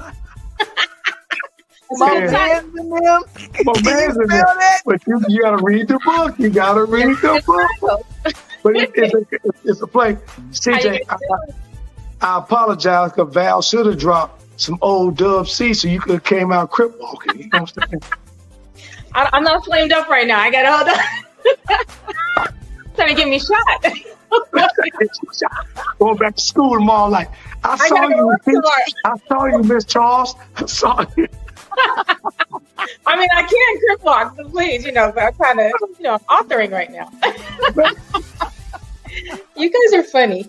My man's in them. My man's in them. But you got to read the book. You got to read the book. But it's a play. CJ, I apologize because Val should have dropped some old Dub C so you could have came out crip walking. You know what I'm saying? I'm not flamed up right now. I got to hold on. Trying to get me shot. Going back to school tomorrow, like, I saw you, Miss Charles. I saw you. I mean, I can crip walk, so please, but I'm kind of, authoring right now. You guys are funny.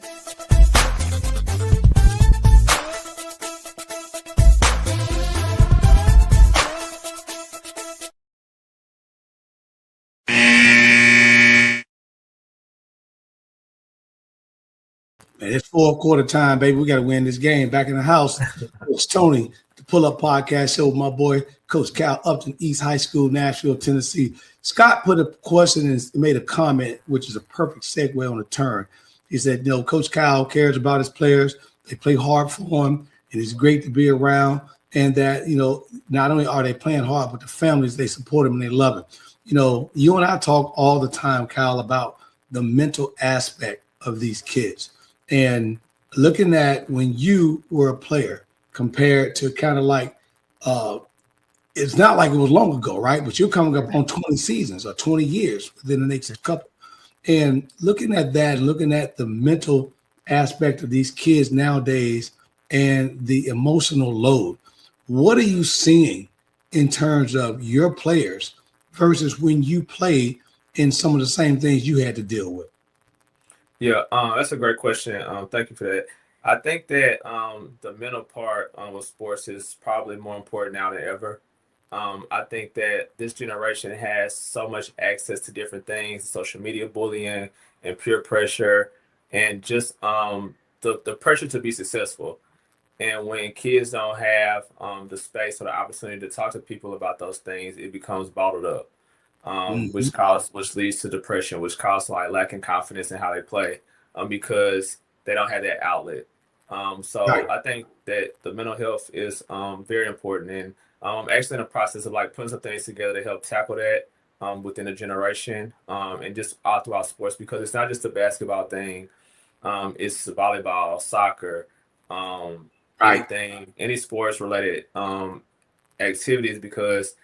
Man, it's fourth quarter time, baby. We got to win this game. Back in the house, it's Tony, the Pull Up Podcast Show with my boy, Coach Cal Upton, East High School, Nashville, Tennessee. Scott put a question and made a comment, which is a perfect segue on the turn. He said, Coach Cal cares about his players. They play hard for him, and it's great to be around. And that, not only are they playing hard, but the families, they support him and they love him. You and I talk all the time, Cal, about the mental aspect of these kids. And looking at when you were a player compared to kind of like, it's not like it was long ago, right? But you're coming up on 20 seasons or 20 years within the next couple. And looking at that, looking at the mental aspect of these kids nowadays and the emotional load, what are you seeing in terms of your players versus when you played in some of the same things you had to deal with? Yeah, that's a great question. Thank you for that. I think that the mental part of sports is probably more important now than ever. I think that this generation has so much access to different things, social media bullying and peer pressure, and just the pressure to be successful. And when kids don't have the space or the opportunity to talk to people about those things, it becomes bottled up. Which leads to depression, which causes lacking confidence in how they play, because they don't have that outlet. Right. I think that the mental health is very important, and I'm actually in the process of putting some things together to help tackle that within the generation, and just all throughout sports, because it's not just a basketball thing. It's volleyball, soccer, anything, any sports related activities, because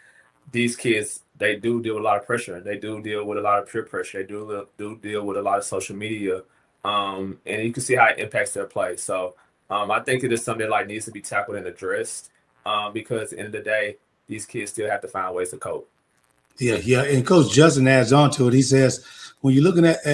these kids, they do deal with a lot of pressure. They do deal with a lot of peer pressure. They do deal with a lot of social media. And you can see how it impacts their play. So I think it is something that needs to be tackled and addressed, because at the end of the day, these kids still have to find ways to cope. Yeah. And Coach Justin adds on to it. He says, when you're looking at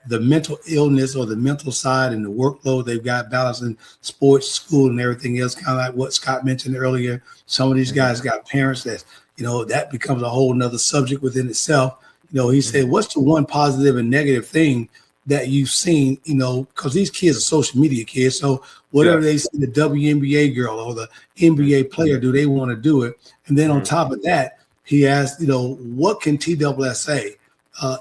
the mental illness or the mental side and the workload they've got balancing sports, school, and everything else, kind of like what Scott mentioned earlier, some of these guys got parents that, that becomes a whole nother subject within itself. He said, what's the one positive and negative thing that you've seen, because these kids are social media kids. So whatever they see the WNBA girl or the NBA player do, they want to do it. And then on top of that, he asked, what can TSSA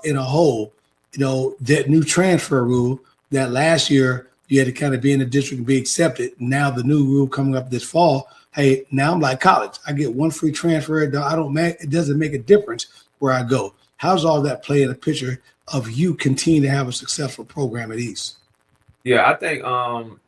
in a whole, that new transfer rule that last year you had to kind of be in the district and be accepted. Now the new rule coming up this fall, hey, now I'm like college. I get one free transfer. It doesn't make a difference where I go. How's all that play in a picture of you continue to have a successful program at East? Yeah, I think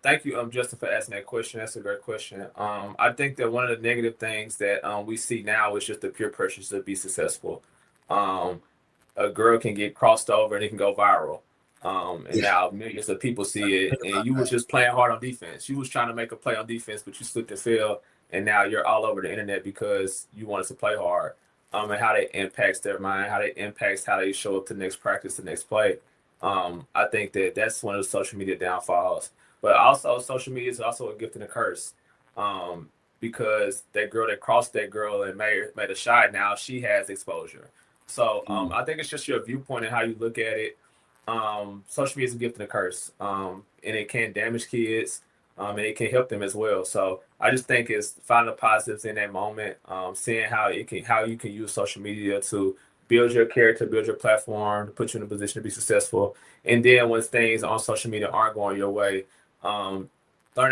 thank you, Justin, for asking that question. That's a great question. I think that one of the negative things that we see now is just the peer pressure to be successful. A girl can get crossed over and it can go viral. And now millions of people see it, and you was just playing hard on defense. You was trying to make a play on defense, but you slipped and fell, and now you're all over the internet because you wanted to play hard. And how that impacts their mind, how that impacts how they show up to the next practice, the next play. I think that that's one of the social media downfalls. But also, social media is also a gift and a curse, because that girl that crossed that girl and made a shot, now she has exposure. So I think it's just your viewpoint and how you look at it. Social media is a gift and a curse, and it can damage kids, and it can help them as well. So I just think it's finding the positives in that moment, seeing how you can use social media to build your character, build your platform, to put you in a position to be successful. And then when things on social media aren't going your way, learning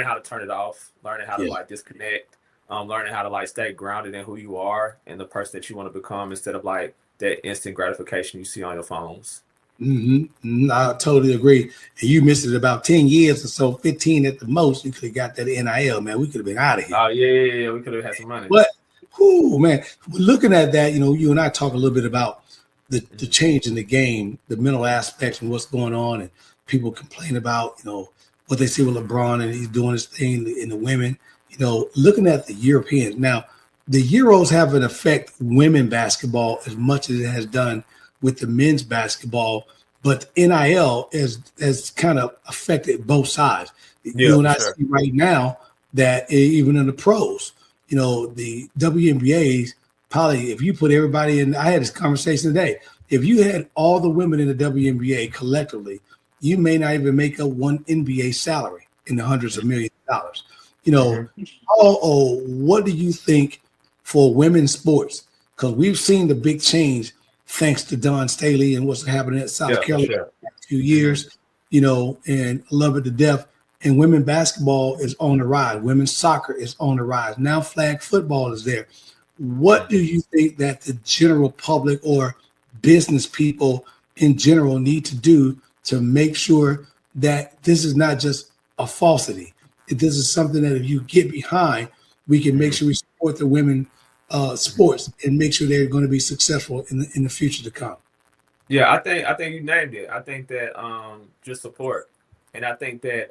how to turn it off, learning how to disconnect, learning how to stay grounded in who you are and the person that you want to become, instead of that instant gratification you see on your phones. I totally agree. And you missed it about 10 years or so, 15 at the most. You could have got that NIL, man. We could have been out of here. Oh, yeah. We could have had some money. But, man, looking at that, you and I talk a little bit about the change in the game, the mental aspects and what's going on. And people complain about, what they see with LeBron and he's doing his thing in the women. Looking at the Europeans. Now, the Euros haven't affected women basketball as much as it has done with the men's basketball, but NIL has kind of affected both sides. You and I see right now that even in the pros, the WNBA's probably, if you put everybody in, I had this conversation today, if you had all the women in the WNBA collectively, you may not even make up one NBA salary in the hundreds of millions of dollars. What do you think for women's sports? Because we've seen the big change thanks to Don Staley and what's happening at South Carolina for a few years, and love it to death. And women's basketball is on the rise. Women's soccer is on the rise. Now flag football is there. What do you think that the general public or business people in general need to do to make sure that this is not just a falsity? If this is something that if you get behind, we can make sure we support the women sports and make sure they're going to be successful in the future to come. Yeah, I think you named it. I think that just support, and I think that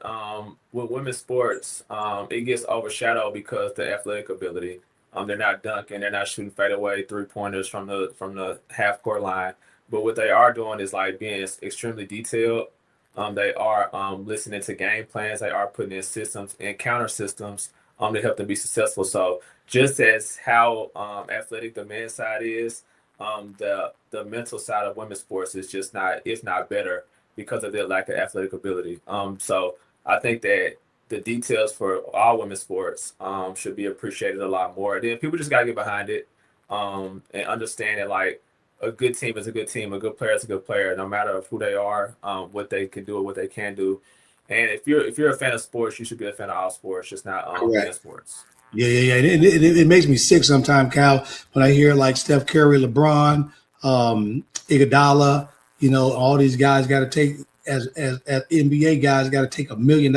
with women's sports, it gets overshadowed because the athletic ability. They're not dunking, they're not shooting fadeaway 3-pointers from the half court line. But what they are doing is being extremely detailed. They are listening to game plans. They are putting in systems and counter systems to help them be successful. So just as how athletic the men's side is, the mental side of women's sports is just not better because of their lack of athletic ability. So I think that the details for all women's sports should be appreciated a lot more. And then people just gotta get behind it and understand that a good team is a good team, a good player is a good player, no matter who they are, what they can do or what they can do. And if you're a fan of sports, you should be a fan of all sports, just not men's sports. Yeah. It makes me sick sometimes, Cal, when I hear Steph Curry, LeBron, Iguodala, all these guys got to take as NBA guys got to take $1 million,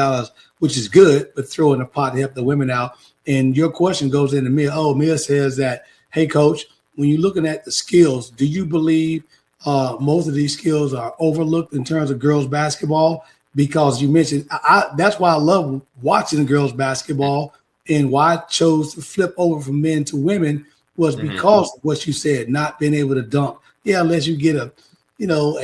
which is good, but throw in a pot to help the women out. And your question goes into Mia. Mia says that, hey, coach, when you're looking at the skills, do you believe most of these skills are overlooked in terms of girls basketball? Because you mentioned, that's why I love watching girls basketball, and why I chose to flip over from men to women was because of what you said, not being able to dunk. Yeah, unless you get a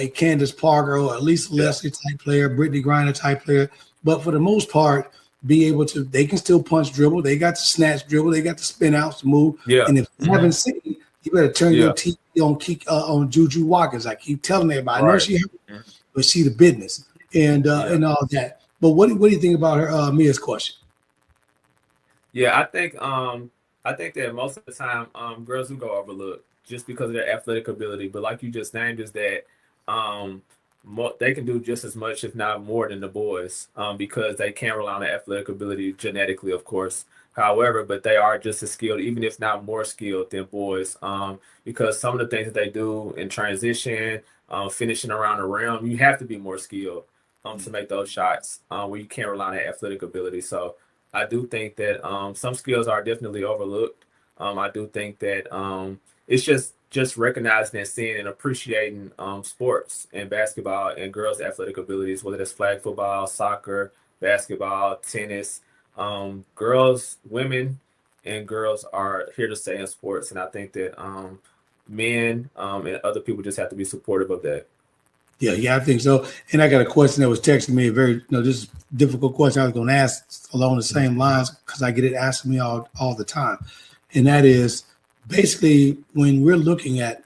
Candace Parker or at least a Leslie type player, Brittany Griner type player. But for the most part, be able to, they can still punch dribble. They got the snatch dribble. They got the spin outs to move. Yeah. And if you haven't seen, you better turn your TV on Juju Watkins. I keep telling everybody. I know she, but she the business and all that. But what do you think about her Mia's question? Yeah, I think that most of the time girls do go overlooked just because of their athletic ability. But like you just named, is that they can do just as much, if not more, than the boys, because they can rely on their athletic ability genetically, of course. However, but they are just as skilled, even if not more skilled than boys, because some of the things that they do in transition, finishing around the rim, you have to be more skilled to make those shots where you can't rely on that athletic ability. So I do think that some skills are definitely overlooked. I do think that it's just recognizing and seeing and appreciating sports and basketball and girls' athletic abilities, whether it's flag football, soccer, basketball, tennis. Girls, women, and girls are here to stay in sports, and I think that men and other people just have to be supportive of that. Yeah, I think so. And I got a question that was texting me, a very, this is a difficult question I was going to ask along the same lines because I get it asked me all the time. And that is basically when we're looking at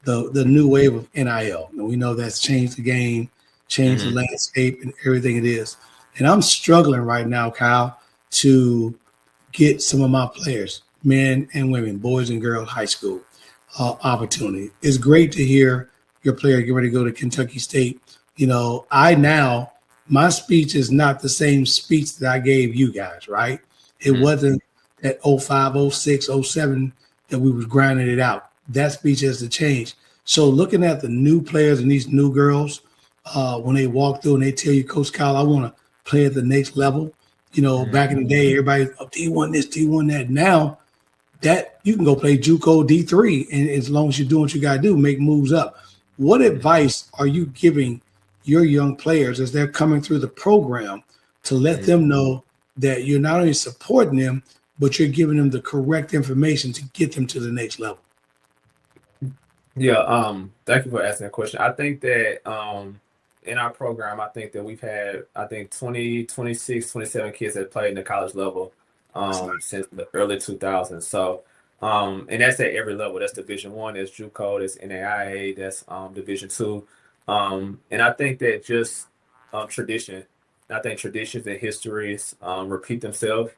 the new wave of NIL, and we know that's changed the game, changed the landscape and everything it is. And I'm struggling right now, Kyle, to get some of my players, men and women, boys and girls, high school opportunity. It's great to hear your player get ready to go to Kentucky State. My speech is not the same speech that I gave you guys, right? It wasn't that 05, 06, 07 that we was grinding it out. That speech has to change. So looking at the new players and these new girls, when they walk through and they tell you, Coach Kyle, I want to play at the next level. Back in the day, everybody, D1 this, D1 that. Now that you can go play JUCO D3, and as long as you're doing what you got to do, make moves up. What advice are you giving your young players as they're coming through the program to let them know that you're not only supporting them, but you're giving them the correct information to get them to the next level? Yeah, thank you for asking that question. I think that in our program, I think that we've had, 20, 26, 27 kids that played in the college level since the early 2000s. So, and that's at every level. That's Division I, that's JUCO, that's NAIA, that's Division II. And I think that just tradition. I think traditions and histories repeat themselves.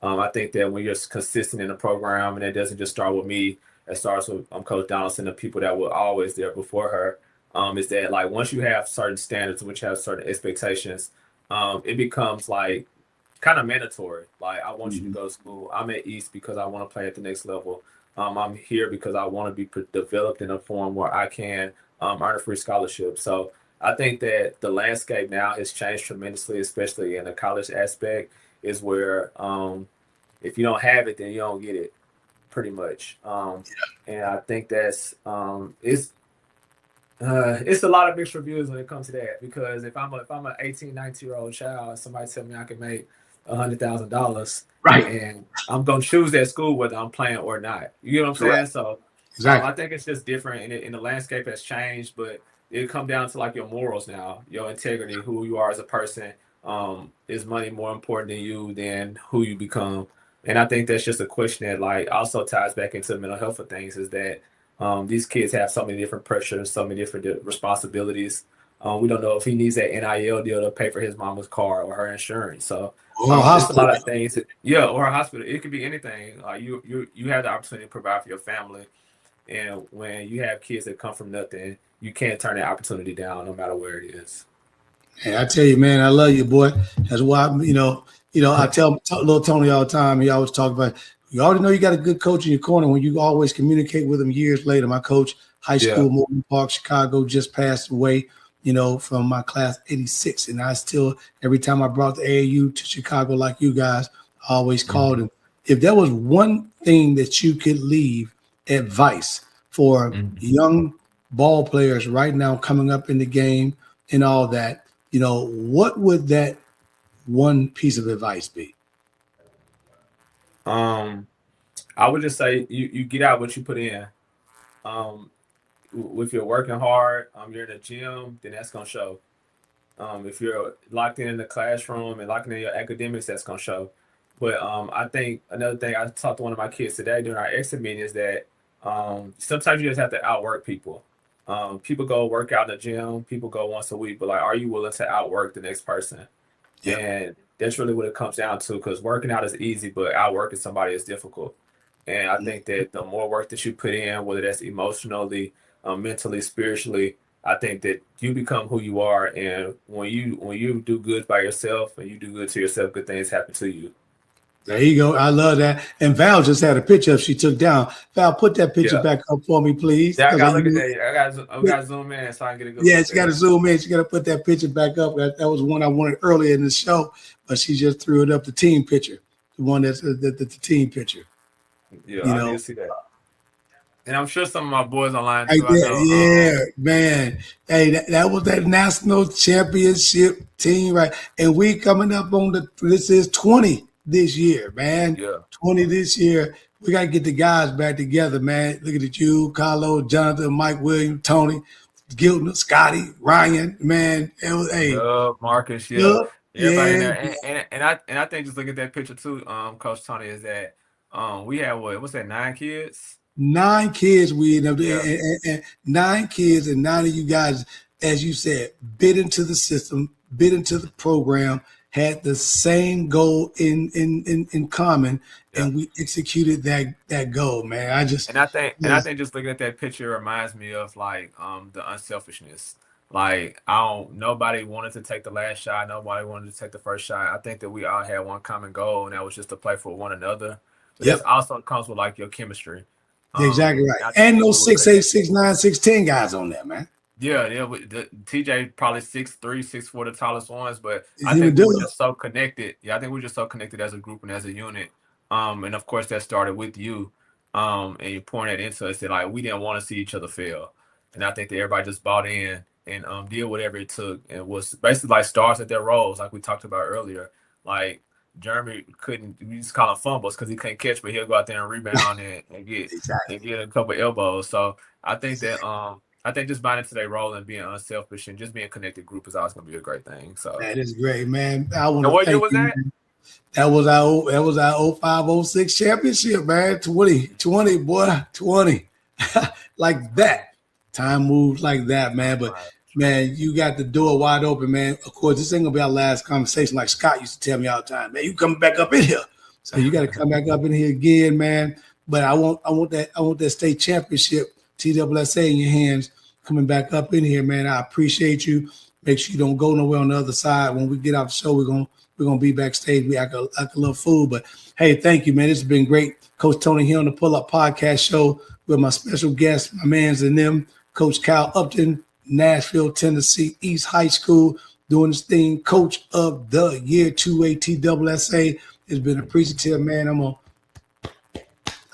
I think that when you're consistent in the program, and it doesn't just start with me, it starts with Coach Donaldson, the people that were always there before her, is that like once you have certain standards, once you have certain expectations, it becomes like kind of mandatory. Like, I want you to go to school. I'm at East because I want to play at the next level. I'm here because I want to be developed in a form where I can earn a free scholarship. So I think that the landscape now has changed tremendously, especially in the college aspect, is where if you don't have it, then you don't get it, pretty much. And I think that's it's a lot of mixed reviews when it comes to that, because if I'm an 18, 19-year-old child and somebody tell me I can make $100,000, right, and I'm gonna choose that school whether I'm playing or not. You know what I'm saying? So exactly. I think it's just different, and the landscape has changed, but it come down to like your morals now, your integrity, who you are as a person. Is money more important than you than who you become? And I think that's just a question that like also ties back into the mental health of things, is that these kids have so many different pressures, so many different responsibilities. We don't know if he needs that NIL deal to pay for his mama's car or her insurance. So there's a lot of things. Or a hospital. It could be anything. Like you have the opportunity to provide for your family. And when you have kids that come from nothing, you can't turn that opportunity down no matter where it is. Hey, I tell you, man, I love you, boy. That's why, I tell little Tony all the time. He always talk about, you already know you got a good coach in your corner when you always communicate with him years later. My coach, high school, Morton Park, Chicago, just passed away, from my class 86. And I still, every time I brought the AAU to Chicago like you guys, I always called him. If there was one thing that you could leave advice for young ball players right now coming up in the game and all that, what would that one piece of advice be? I would just say you get out what you put in. If you're working hard, you're in the gym, then that's gonna show. If you're locked in the classroom and locked in your academics, that's gonna show. But I think another thing, I talked to one of my kids today during our exit meeting, is that sometimes you just have to outwork people. People go work out in the gym, people go once a week, but like, are you willing to outwork the next person? Yeah. And that's really what it comes down to, because working out is easy, but outworking somebody is difficult. And I think that the more work that you put in, whether that's emotionally, mentally, spiritually, I think that you become who you are. And when you do good by yourself and you do good to yourself, good things happen to you. There you go. I love that. And Val just had a picture she took down. Val, put that picture back up for me, please. Yeah, I gotta look at that. I gotta zoom in so I can get a good. Yeah, she got to zoom in. She got to put that picture back up. That was one I wanted earlier in the show, but she just threw it up. The team picture, the one that's the team picture. Yeah, I need to see that. And I'm sure some of my boys online too. Yeah, man. Hey, that was that national championship team, right? And we coming up on this is 20 this year, man. Yeah. 20 this year. We got to get the guys back together, man. Looking at you, Carlo, Jonathan, Mike Williams, Tony, Gilton, Scotty, Ryan, man. It was, Marcus, everybody in there. And I think just look at that picture too, Coach Tony, is that we had what's that, 9 kids? 9 kids we ended up and 9 kids, and 9 of you guys, as you said, bit into the system, bit into the program, had the same goal in common, and we executed that goal, man. I think just looking at that picture reminds me of like the unselfishness. Like nobody wanted to take the last shot, nobody wanted to take the first shot. I think that we all had one common goal, and that was just to play for one another. But this also comes with like your chemistry. Exactly right. And those 6'8", 6'9", 6'10" guys on there, man. Yeah. TJ probably 6'3", 6'4", the tallest ones, but I think we're just so connected. Yeah, I think we're just so connected as a group and as a unit. And of course that started with you. And you pouring that into us that like we didn't want to see each other fail. And I think that everybody just bought in and did whatever it took, and was basically like stars at their roles, like we talked about earlier. Like Jeremy we just call him fumbles because he can't catch, but he'll go out there and rebound and get a couple elbows. So I think that just buying into their role and being unselfish and just being a connected group is always going to be a great thing. So that is great, man. What year was that? That was our 05-06 championship, man. 20, boy, 20. Like that. Time moves like that, man. But man, you got the door wide open, man. Of course, this ain't gonna be our last conversation. Like Scott used to tell me all the time, man, you coming back up in here. So you got to come back up in here again, man. But I want that state championship, TSSA, in your hands, coming back up in here, man. I appreciate you. Make sure you don't go nowhere on the other side. When we get off the show, we're gonna be backstage. We act like a little fool. But hey, thank you, man. This has been great. Coach Tony here on the Pull Up Podcast Show with my special guest, my mans and them, Coach Kyle Upton, Nashville, Tennessee, East High School, doing this thing, Coach of the Year, 2A TSSA. It's been appreciative, man.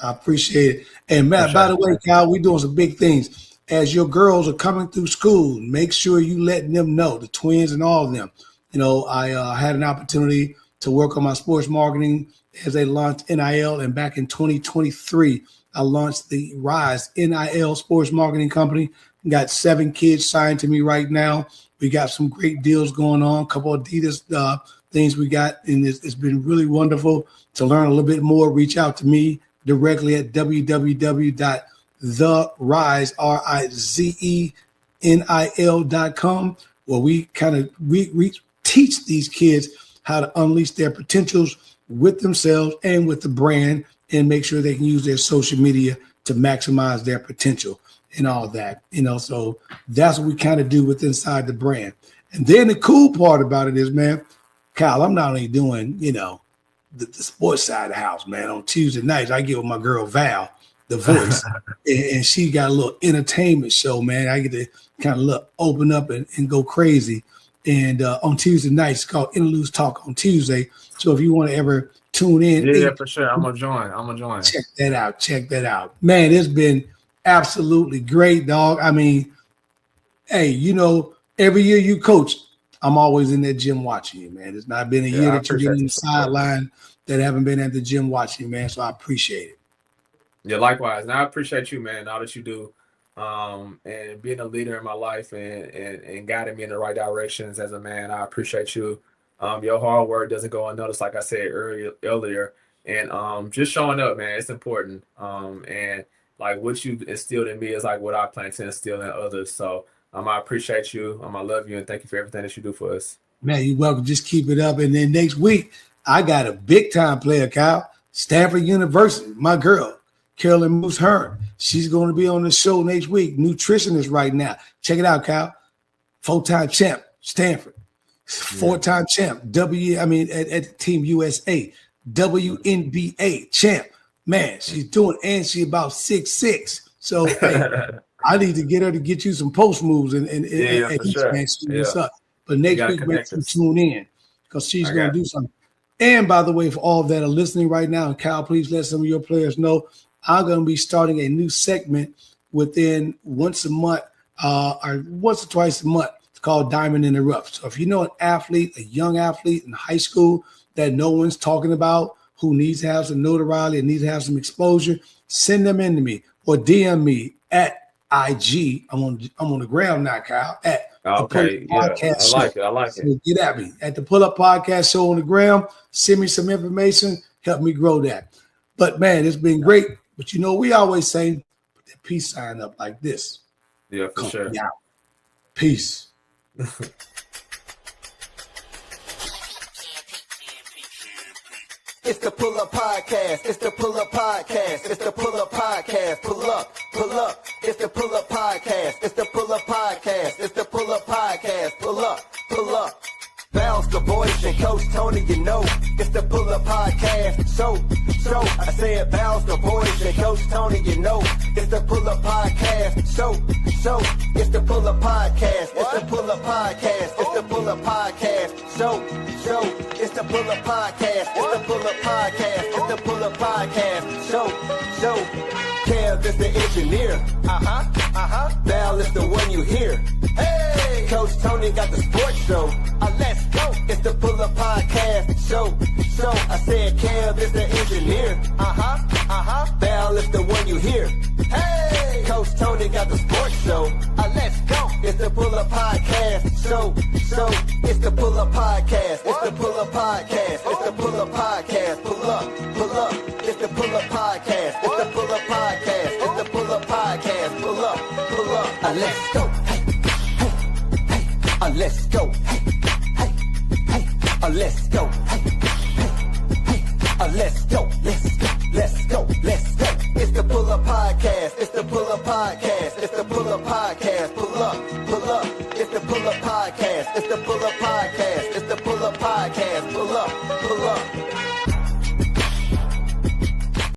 I appreciate it. And Matt, by the way, Kyle, we're doing some big things. As your girls are coming through school, make sure you letting them know, the twins and all of them. You know, I had an opportunity to work on my sports marketing as they launched NIL, and back in 2023, I launched the Rise NIL Sports Marketing Company. Got 7 kids signed to me right now. We got some great deals going on, a couple of Adidas things we got, and it's been really wonderful. To learn a little bit more, reach out to me directly at www.therizenil.com, where we teach these kids how to unleash their potentials with themselves and with the brand, and make sure they can use their social media to maximize their potential and all that, so that's what we kind of do with inside the brand. And then the cool part about it is, man, Kyle, I'm not only doing, the sports side of the house, man. On Tuesday nights, I get with my girl Val, the voice, and she got a little entertainment show, man. I get to kind of open up and go crazy. And on Tuesday nights, it's called Interludes Talk on Tuesday. So if you want to ever tune in. Yeah, for sure. I'm going to join. Check that out. Man, it's been absolutely great, dog. I mean, hey, every year you coach, I'm always in that gym watching you, man. It's not been a year that you've been on the sideline that haven't been at the gym watching you, man. So I appreciate it. Yeah, likewise. And I appreciate you, man, all that you do. And being a leader in my life and guiding me in the right directions as a man. I appreciate you. Your hard work doesn't go unnoticed, like I said earlier. And just showing up, man, it's important. And like what you instilled in me is like what I plan to instill in others. So I appreciate you. I love you, and thank you for everything that you do for us. Man, you're welcome. Just keep it up. And then next week, I got a big time player, Kyle. Stanford University, my girl, Carolyn Moose Hearn. She's going to be on the show next week. Nutritionist right now. Check it out, Kyle. 4-time champ, Stanford. 4-time champ, at Team USA. WNBA champ. Man, she's doing, and she about 6'6". So hey, I need to get her to get you some post moves and sure. What's up. But next week, make sure you tune in because she's going to do something. And by the way, for all that are listening right now, and Kyle, please let some of your players know, I'm going to be starting a new segment within once a month or once or twice a month. It's called Diamond in the Rough. So if you know an athlete, a young athlete in high school that no one's talking about, who needs to have some notoriety and needs to have some exposure, send them in to me or DM me at IG. I'm on the ground now, Kyle. At okay, yeah, I like it. So get at me at the Pull Up Podcast Show on the ground. Send me some information. Help me grow that. But man, it's been great. But you know, we always say, put that peace sign up like this. Yeah, for sure. Out. Peace. It's the Pull Up Podcast. It's the Pull Up Podcast. It's the Pull Up Podcast. Pull up, pull up. It's the Pull Up Podcast. It's the Pull Up Podcast. It's the Pull Up Podcast. Pull up, pull up. Bounce the voice and Coach Tony, you know, it's the Pull Up Podcast. So, I said bounce the voice and Coach Tony, you know, it's the Pull Up Podcast. So, it's the Pull Up Podcast. It's the Pull Up Podcast. It's the Pull Up Podcast. So, it's the Pull Up Podcast. It's the Pull Up Podcast. It's the Pull Up Podcast. So, Kev is the engineer. Val is the one you hear. Hey, Coach Tony got the sports show. Let's go. It's the Pull Up Podcast. So, I said Kev is the engineer. Val is the one you hear. Hey, Coach Tony got the sports show. Let's go. It's the Pull Up Podcast. So, it's the Pull Up Podcast. It's the Pull Up Podcast. It's the Pull Up Podcast. Pull up. It's the Pull Up Podcast. It's the Pull Up Podcast. It's the Pull Up Podcast. Pull up. Let's go. Hey. Let's go. Hey. Let's go.